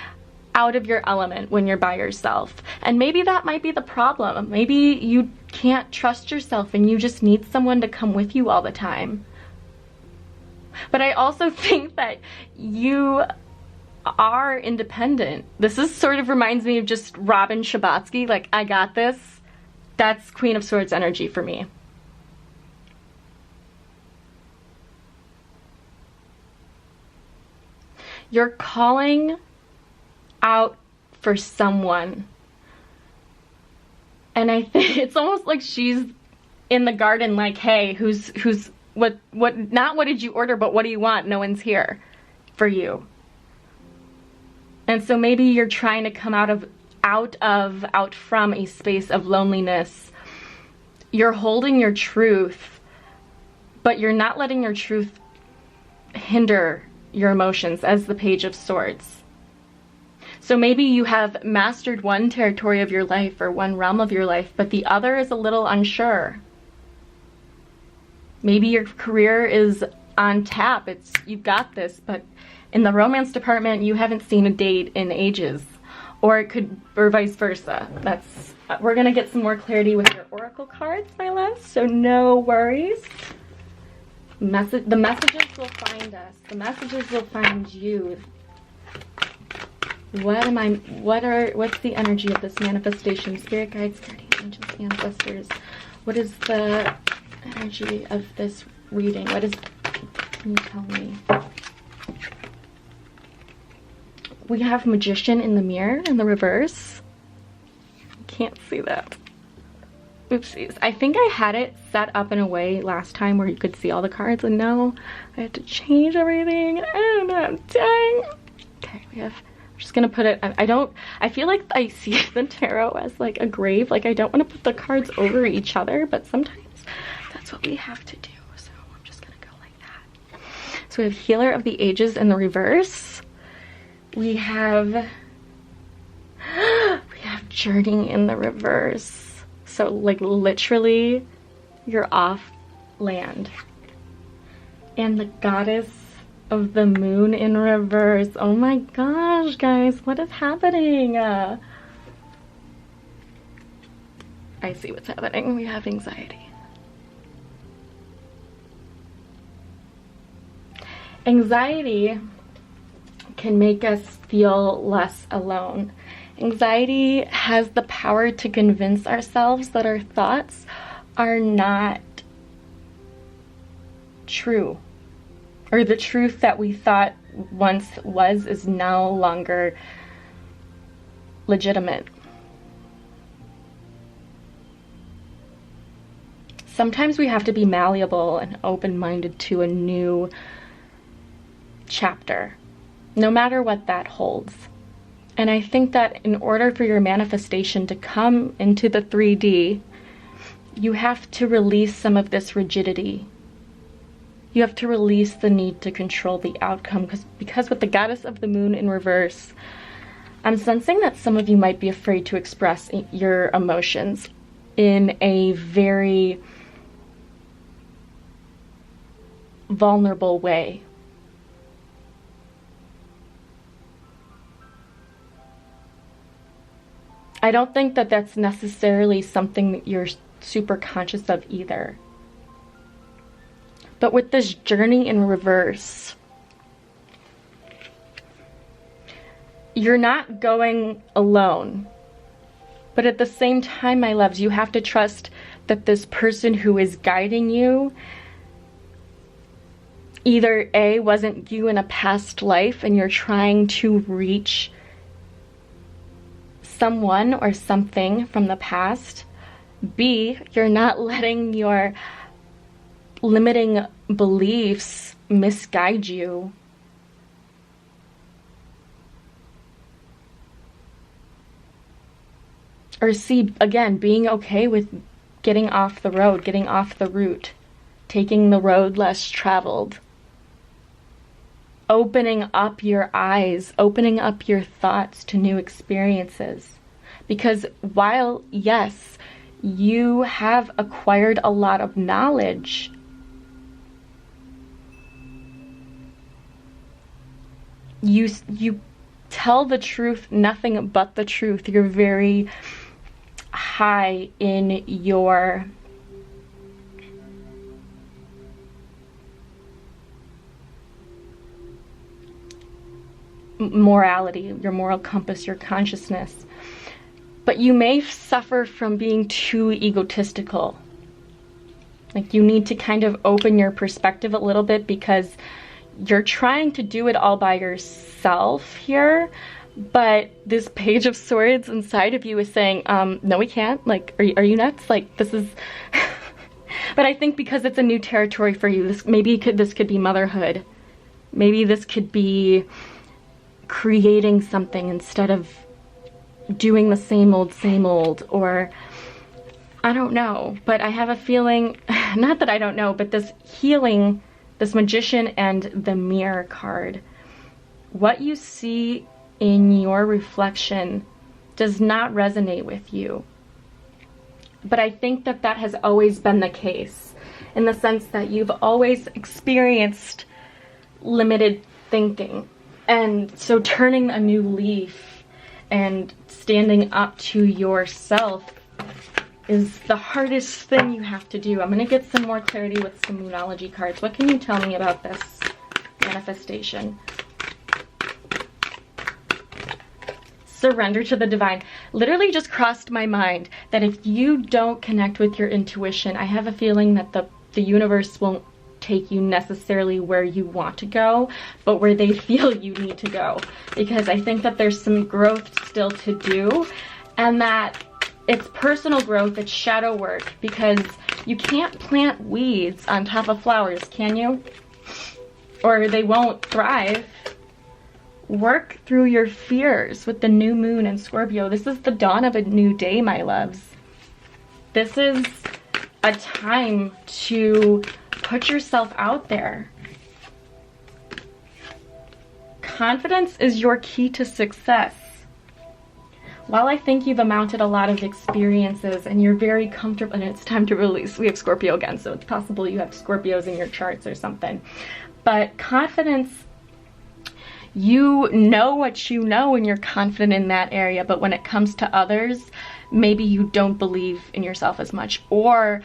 out of your element when you're by yourself. And maybe that might be the problem. Maybe you can't trust yourself and you just need someone to come with you all the time. But I also think that you are independent. This is sort of reminds me of just Robin Schabotsky, like, I got this, That's Queen of Swords energy for me. You're calling out for someone. And I think it's almost like she's in the garden like, hey, not what did you order, but what do you want? No one's here for you. And so maybe you're trying to come out from a space of loneliness. You're holding your truth, but you're not letting your truth hinder your emotions, as the Page of Swords. So maybe you have mastered one territory of your life or one realm of your life, but the other is a little unsure. Maybe your career is on tap. You've got this, but in the romance department, you haven't seen a date in ages. Or vice versa. We're gonna get some more clarity with your oracle cards, my loves, so no worries. The messages will find us. The messages will find you. What's the energy of this manifestation? Spirit guides, guardians, angels, ancestors. What is the energy of this reading? Can you tell me? We have Magician in the mirror in the reverse. Can't see that. Oopsies. I think I had it set up in a way last time where you could see all the cards, and now I had to change everything. I don't know. Dang. Okay, I'm just gonna put it. I feel like I see the tarot as like a grave. Like I don't want to put the cards over each other, but sometimes that's what we have to do. So I'm just gonna go like that. So we have Healer of the Ages in the reverse. We have Journey in the reverse. So like literally you're off land. And the Goddess of the Moon in reverse. Oh my gosh, guys, what is happening? I see what's happening. We have anxiety. Anxiety can make us feel less alone. Anxiety has the power to convince ourselves that our thoughts are not true, or the truth that we thought once was is no longer legitimate. Sometimes we have to be malleable and open-minded to a new chapter, no matter what that holds. And I think that in order for your manifestation to come into the 3D, you have to release some of this rigidity. You have to release the need to control the outcome, because with the Goddess of the Moon in reverse, I'm sensing that some of you might be afraid to express your emotions in a very vulnerable way. I don't think that that's necessarily something that you're super conscious of either. But with this Journey in reverse, you're not going alone. But at the same time, my loves, you have to trust that this person who is guiding you either A, wasn't you in a past life and you're trying to reach someone or something from the past. B, you're not letting your limiting beliefs misguide you. Or C, again, being okay with getting off the road, getting off the route, taking the road less traveled. Opening up your eyes, opening up your thoughts to new experiences. Because while, yes, you have acquired a lot of knowledge, you tell the truth, nothing but the truth. You're very high in your morality, your moral compass, your consciousness. but you may suffer from being too egotistical. Like, you need to kind of open your perspective a little bit, because you're trying to do it all by yourself here, but this Page of Swords inside of you is saying, no, we can't. Like, are you nuts? Like, this is... But I think because it's a new territory for you, this could be motherhood. Maybe this could be creating something instead of doing the same old, or I don't know. But I have a feeling, not that I don't know, but this healing, this Magician and the Mirror card, what you see in your reflection does not resonate with you. But I think that that has always been the case, in the sense that you've always experienced limited thinking. And so turning a new leaf and standing up to yourself is the hardest thing you have to do. I'm going to get some more clarity with some Moonology cards. What can you tell me about this manifestation? Surrender to the divine. Literally just crossed my mind that if you don't connect with your intuition, I have a feeling that the universe won't take you necessarily where you want to go, but where they feel you need to go. Because I think that there's some growth still to do, and that it's personal growth, it's shadow work, because you can't plant weeds on top of flowers, can you? Or they won't thrive. Work through your fears with the new moon in Scorpio. This is the dawn of a new day, my loves. This is a time to put yourself out there. Confidence is your key to success. While I think you've amounted a lot of experiences and you're very comfortable, and it's time to release. We have Scorpio again, so it's possible you have Scorpios in your charts or something. But confidence, you know what you know and you're confident in that area, but when it comes to others, maybe you don't believe in yourself as much, or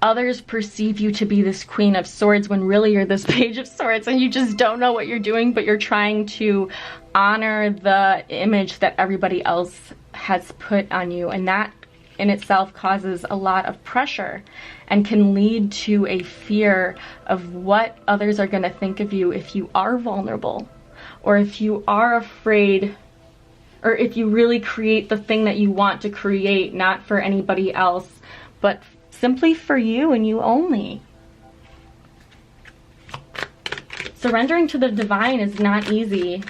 others perceive you to be this Queen of Swords when really you're this Page of Swords, and you just don't know what you're doing, but you're trying to honor the image that everybody else has put on you, and that in itself causes a lot of pressure and can lead to a fear of what others are going to think of you if you are vulnerable, or if you are afraid, or if you really create the thing that you want to create, not for anybody else, but simply for you and you only. Surrendering to the divine is not easy.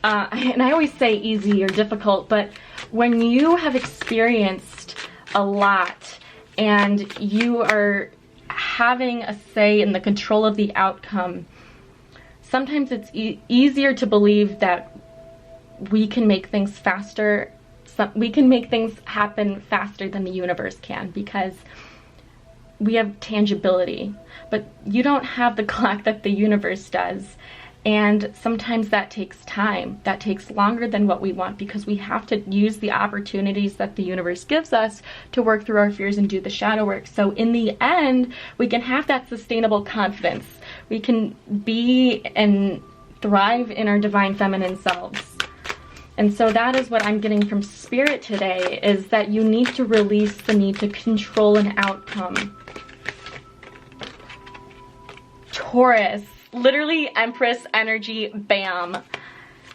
And I always say easy or difficult, but when you have experienced a lot and you are having a say in the control of the outcome, sometimes it's easier to believe that we can make things faster. We can make things happen faster than the universe can, because we have tangibility, but you don't have the clock that the universe does. And sometimes that takes time. That takes longer than what we want, because we have to use the opportunities that the universe gives us to work through our fears and do the shadow work. So in the end, we can have that sustainable confidence. We can be and thrive in our divine feminine selves. And so that is what I'm getting from Spirit today, is that you need to release the need to control an outcome. Taurus, literally Empress energy, bam.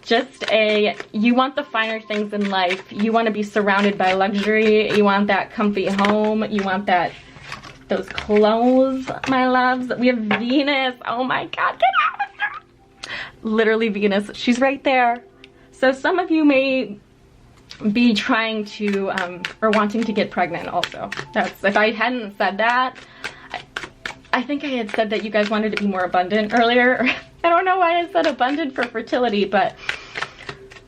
You want the finer things in life. You want to be surrounded by luxury. You want that comfy home. You want those clothes, my loves. We have Venus. Oh my God, get out of here. Literally Venus, she's right there. So some of you may be trying to, or wanting to get pregnant also. If I hadn't said that, I think I had said that you guys wanted to be more abundant earlier. I don't know why I said abundant for fertility, but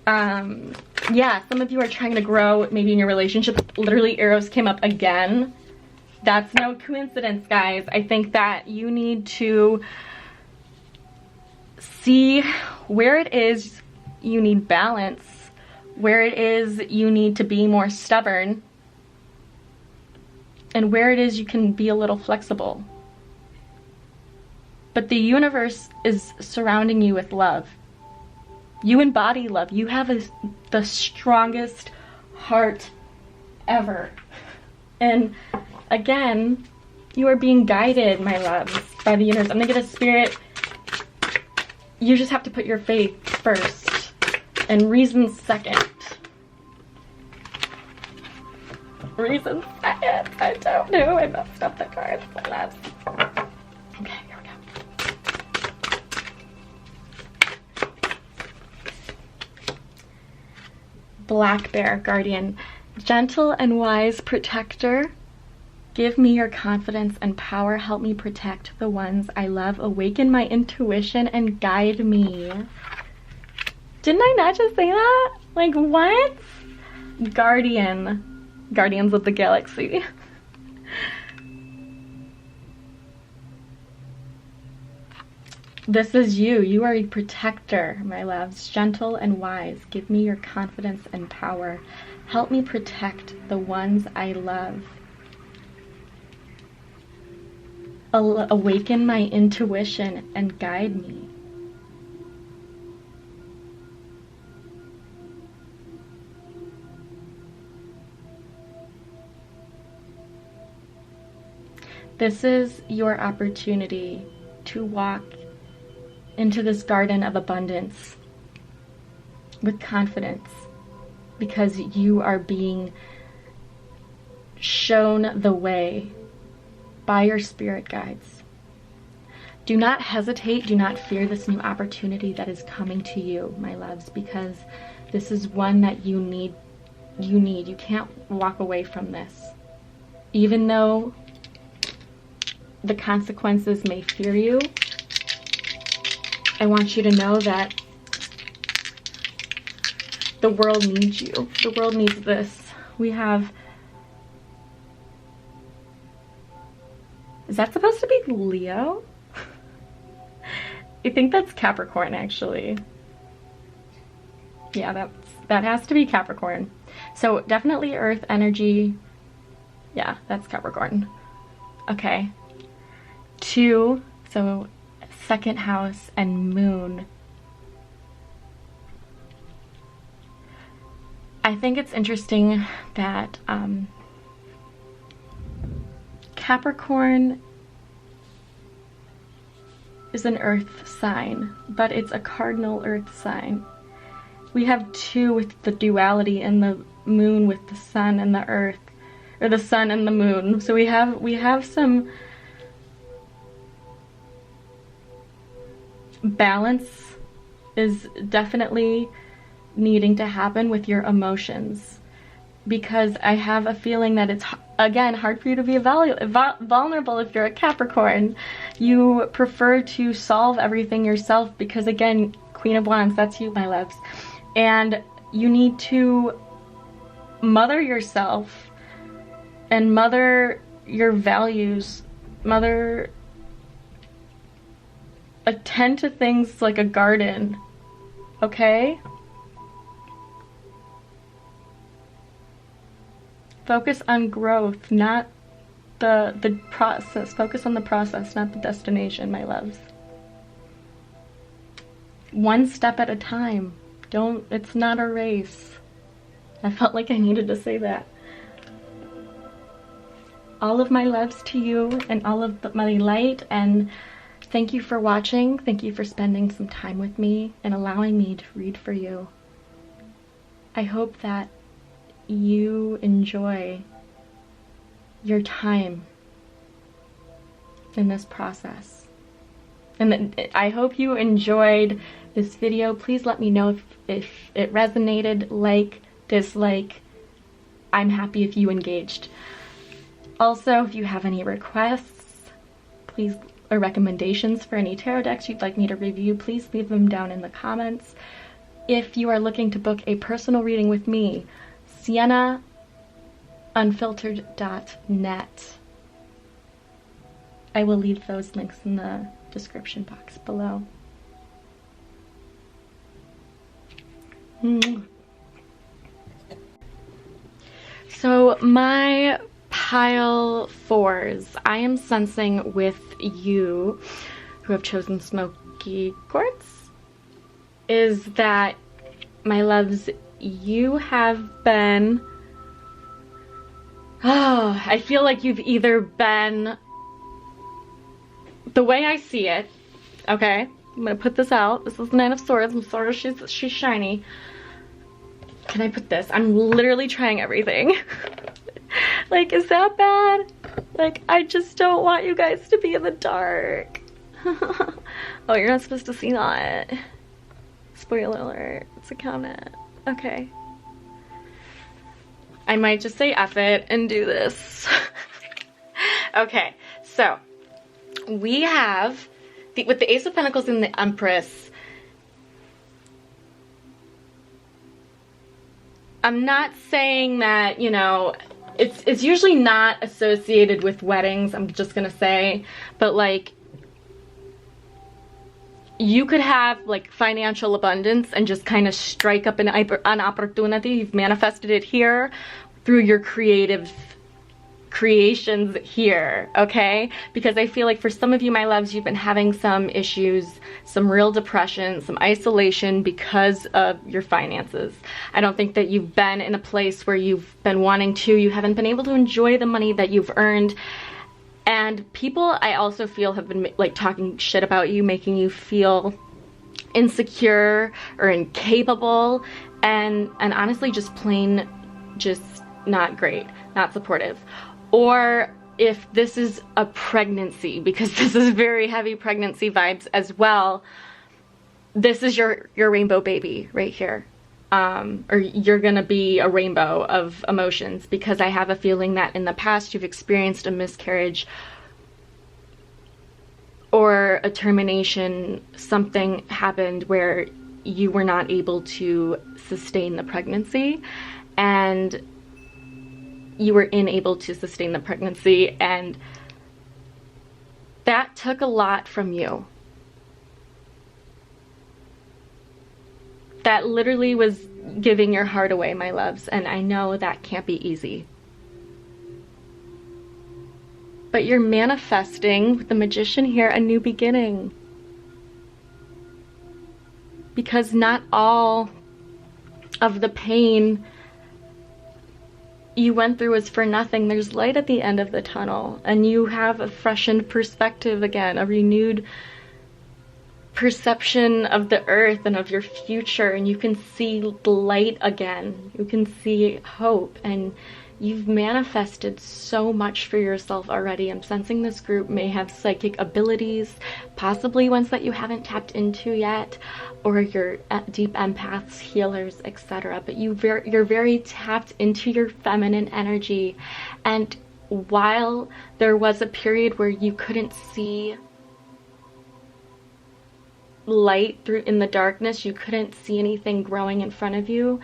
yeah, some of you are trying to grow maybe in your relationship. Literally arrows came up again. That's no coincidence, guys. I think that you need to see where it is you need balance, where it is you need to be more stubborn, and where it is you can be a little flexible. But the universe is surrounding you with love. You embody love. You have the strongest heart ever. And again, you are being guided, my loves, by the universe. I'm gonna get a spirit. You just have to put your faith first and reason second. Reason second. I don't know. I messed up the cards, my loves. Okay, here we go. Black Bear Guardian. Gentle and wise protector, give me your confidence and power. Help me protect the ones I love. Awaken my intuition and guide me. Didn't I not just say that? Like, what? Guardian. Guardians of the Galaxy. This is you. You are a protector, my loves. Gentle and wise. Give me your confidence and power. Help me protect the ones I love. Awaken my intuition and guide me. This is your opportunity to walk into this garden of abundance with confidence, because you are being shown the way by your spirit guides. Do not hesitate, do not fear this new opportunity that is coming to you, my loves, because this is one that you need. You can't walk away from this. Even though the consequences may fear you, I want you to know that the world needs you. The world needs this. We have... Is that supposed to be Leo? I think that's Capricorn, actually. Yeah, that has to be Capricorn. So definitely Earth energy. Yeah, that's Capricorn. Okay. 2, so second house and moon. I think it's interesting that Capricorn is an earth sign, but it's a cardinal earth sign. We have 2 with the duality and the moon with the sun and the earth, or the sun and the moon. So we have some balance is definitely needing to happen with your emotions, because I have a feeling that it's, again, hard for you to be vulnerable if you're a Capricorn. You prefer to solve everything yourself because, again, Queen of Wands, that's you, my loves. And you need to mother yourself and mother your values, attend to things like a garden, okay? Focus on growth, not the process. Focus on the process, not the destination, my loves. One step at a time. It's not a race. I felt like I needed to say that. All of my loves to you and all of my light, and thank you for watching. Thank you for spending some time with me and allowing me to read for you. I hope that you enjoy your time in this process. And I hope you enjoyed this video. Please let me know if it resonated, like, dislike. I'm happy if you engaged. Also, if you have any requests, please, or recommendations for any tarot decks you'd like me to review, please leave them down in the comments. If you are looking to book a personal reading with me, SiennaUnfiltered.net. I will leave those links in the description box below. So my pile 4s, I am sensing with you who have chosen Smokey Quartz, is that, my loves, you have been, oh, I feel like you've either been, the way I see it, okay, I'm gonna put this out. This is the Nine of Swords. I'm sorry she's shiny. Can I put this? I'm literally trying everything. Like, is that bad? Like, I just don't want you guys to be in the dark. Oh, you're not supposed to see that. Spoiler alert. It's a comment. Okay. I might just say F it and do this. Okay, so we have, with the Ace of Pentacles and the Empress, I'm not saying that, you know, it's usually not associated with weddings, I'm just gonna say, but like, you could have like financial abundance and just kind of strike up an opportunity. You've manifested it here through your creative creations here, okay? Because I feel like for some of you, my loves, you've been having some issues, some real depression, some isolation because of your finances. I don't think that you've been in a place where you've been wanting to, you haven't been able to enjoy the money that you've earned. And people, I also feel, have been like talking shit about you, making you feel insecure or incapable, and honestly just plain just not great, not supportive. Or if this is a pregnancy, because this is very heavy pregnancy vibes as well, this is your rainbow baby right here. Or you're gonna be a rainbow of emotions, because I have a feeling that in the past you've experienced a miscarriage or a termination. Something happened where you were not able to sustain the pregnancy, and you were unable to sustain the pregnancy, and that took a lot from you. That literally was giving your heart away, my loves, and I know that can't be easy. But you're manifesting, with the Magician here, a new beginning. Because not all of the pain you went through was for nothing. There's light at the end of the tunnel, and you have a freshened perspective again, a renewed perception of the earth and of your future, and you can see the light again. You can see hope, and you've manifested so much for yourself already. I'm sensing this group may have psychic abilities, possibly ones that you haven't tapped into yet, or you're deep empaths, healers, etc. But you're very tapped into your feminine energy. And while there was a period where you couldn't see light through in the darkness, you couldn't see anything growing in front of you,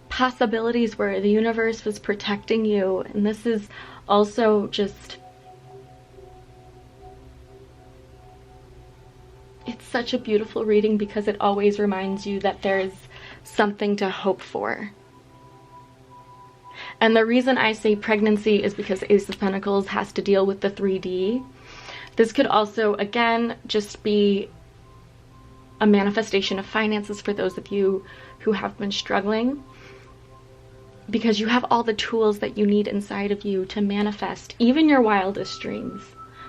possibilities where the universe was protecting you. And this is also just, it's such a beautiful reading, because it always reminds you that there's something to hope for. And the reason I say pregnancy is because Ace of Pentacles has to deal with the 3D. This could also, again, just be a manifestation of finances for those of you who have been struggling, because you have all the tools that you need inside of you to manifest even your wildest dreams,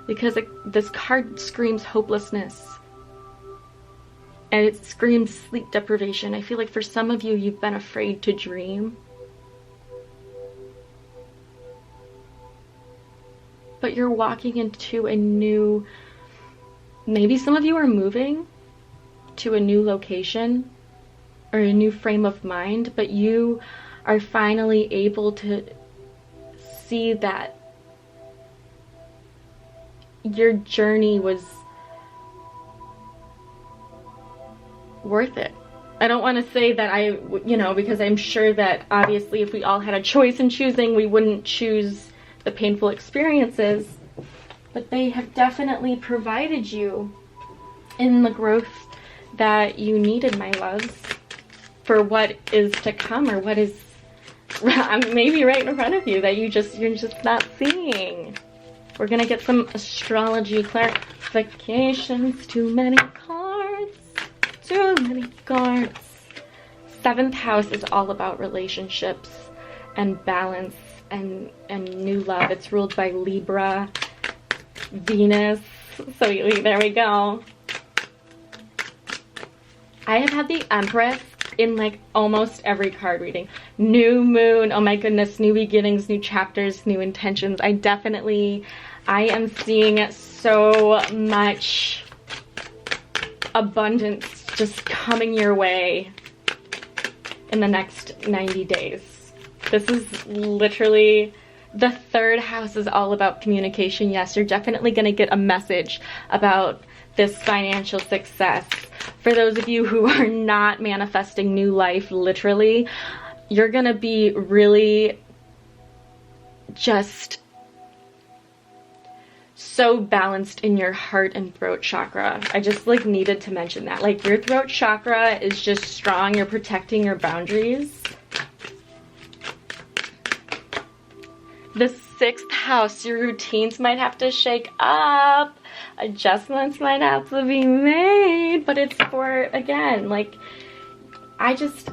because this card screams hopelessness, and it screams sleep deprivation. I feel like for some of you, you've been afraid to dream, but you're walking into a new, maybe some of you are moving to a new location or a new frame of mind, but you are finally able to see that your journey was worth it. I don't want to say that because I'm sure that obviously if we all had a choice in choosing, we wouldn't choose the painful experiences, but they have definitely provided you in the growth that you needed, my loves, for what is to come, or what is maybe right in front of you that you're just not seeing. We're gonna get some astrology clarifications. Too many cards. 7th house is all about relationships and balance and new love. It's ruled by Libra, Venus. So there we go. I have had the Empress in like almost every card reading. New moon, oh my goodness, new beginnings, new chapters, new intentions. I am seeing so much abundance just coming your way in the next 90 days. This is literally, the 3rd house is all about communication. Yes, you're definitely going to get a message about this financial success. For those of you who are not manifesting new life, literally, you're going to be really just so balanced in your heart and throat chakra. I just like needed to mention that. Like your throat chakra is just strong. You're protecting your boundaries. The 6th house, your routines might have to shake up. Adjustments might have to be made, but it's for, again, like, I just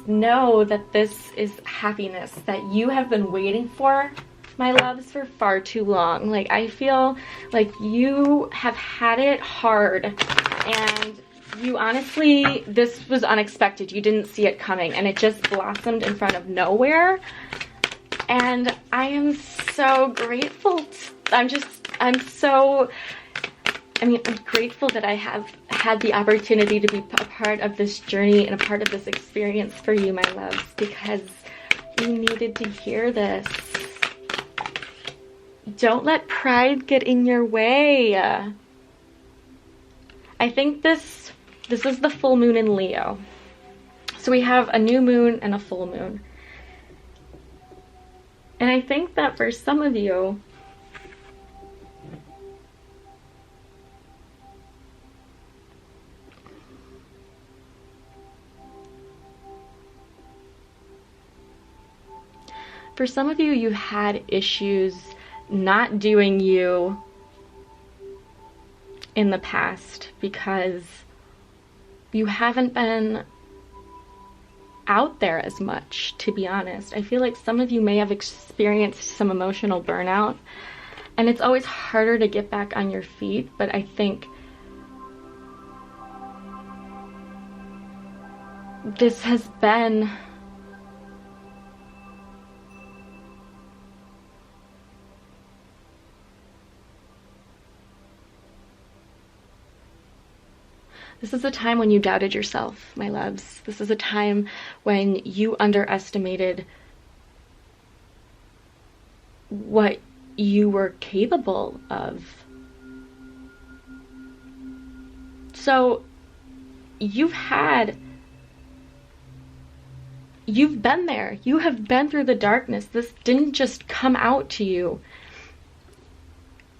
know that this is happiness that you have been waiting for, my loves, for far too long. Like, I feel like you have had it hard, and you honestly, this was unexpected. You didn't see it coming, and it just blossomed in front of nowhere. And I am so grateful. I'm grateful that I have had the opportunity to be a part of this journey and a part of this experience for you, my loves, because you needed to hear this. Don't let pride get in your way. I think this is the full moon in Leo. So we have a new moon and a full moon. And I think that for some of you, you've had issues not doing you in the past because you haven't been out there as much, to be honest. I feel like some of you may have experienced some emotional burnout, and it's always harder to get back on your feet, but I think this has been this is a time when you doubted yourself, my loves. This is a time when you underestimated what you were capable of. So you've been there. You have been through the darkness. This didn't just come out to you.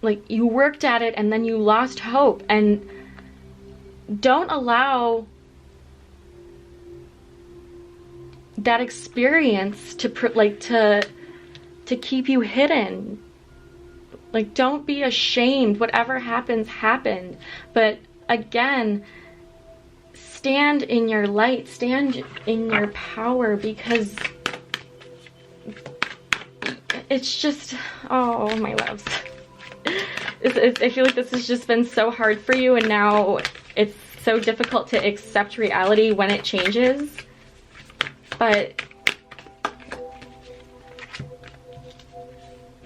Like, you worked at it and then you lost hope, and don't allow that experience to keep you hidden. Like, don't be ashamed. Whatever happens, happened. But again, stand in your light, stand in your power, because it's just, oh my loves. I feel like this has just been so hard for you, and now it's so difficult to accept reality when it changes. But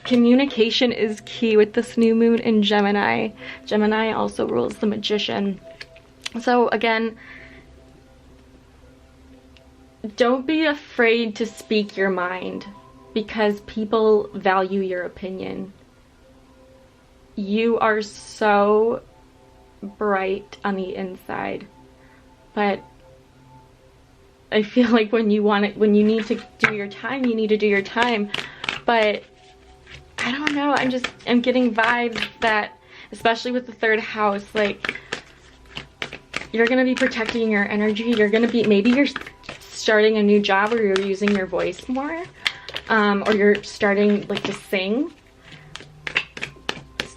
communication is key with this new moon in Gemini. Gemini also rules the Magician. So again, don't be afraid to speak your mind, because people value your opinion. You are so bright on the inside, but I feel like when you need to do your time, you need to do your time. But I don't know, I'm getting vibes that, especially with the 3rd house, like, you're gonna be protecting your energy. Maybe you're starting a new job where you're using your voice more, or you're starting like to sing.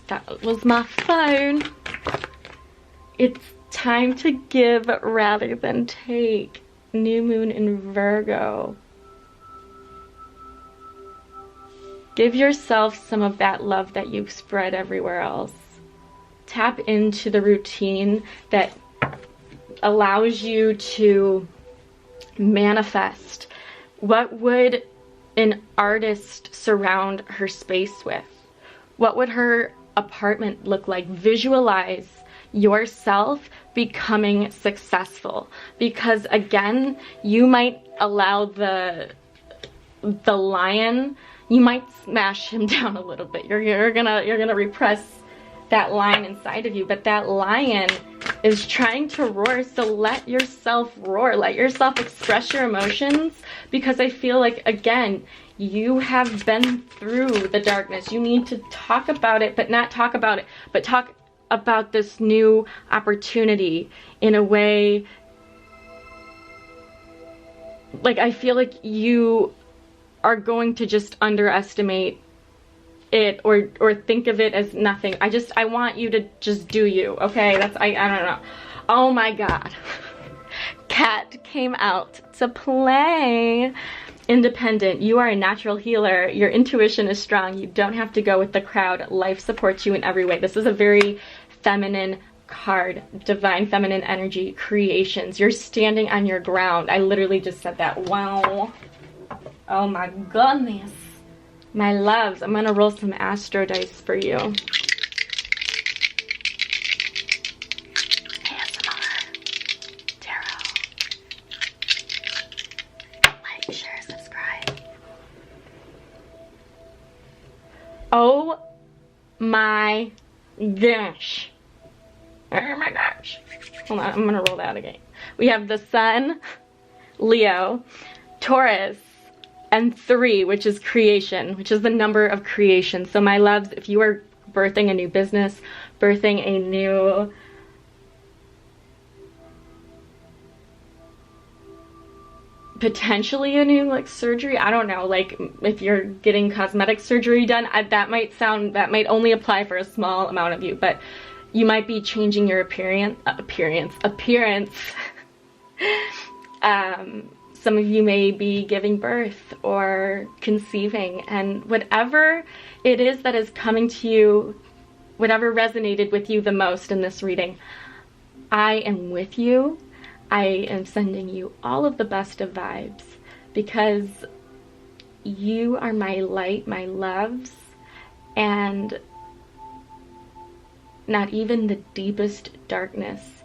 That was my phone. It's time to give rather than take. new moon in Virgo. Give yourself some of that love that you've spread everywhere else. Tap into the routine that allows you to manifest. What would an artist surround her space with? What would her apartment look like? Visualize yourself becoming successful, because again, you might allow the lion, you might smash him down a little bit. You're gonna repress that lion inside of you, but that lion is trying to roar. So let yourself roar, let yourself express your emotions, because I feel like, again, you have been through the darkness. You need to talk about it, but not talk about it, but talk about this new opportunity in a way, like, I feel like you are going to just underestimate it or think of it as nothing. I want you to just do you, okay? I don't know. Oh my God. Cat came out to play. Independent. You are a natural healer. Your intuition is strong. You don't have to go with the crowd. Life supports you in every way. This is a very feminine card. Divine feminine energy, creations. You're standing on your ground. I literally just said that. Wow. Oh my goodness. My loves, I'm gonna roll some astro dice for you. ASMR. Tarot. Like, share, subscribe. Oh my gosh. Oh my gosh. Hold on, I'm gonna roll that again. We have the Sun, Leo, Taurus, and 3, which is creation, which is the number of creation. So my loves, if you are birthing a new business, birthing a new potentially a new like surgery, I don't know, like if you're getting cosmetic surgery done, that might only apply for a small amount of you, but you might be changing your appearance. Some of you may be giving birth or conceiving, and whatever it is that is coming to you, whatever resonated with you the most in this reading, I am with you. I am sending you all of the best of vibes, because you are my light, my loves, and not even the deepest darkness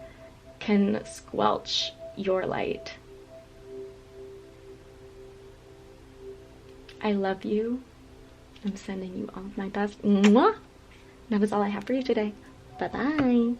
can squelch your light. I love you. I'm sending you all of my best. Mwah! That is all I have for you today. Bye-bye.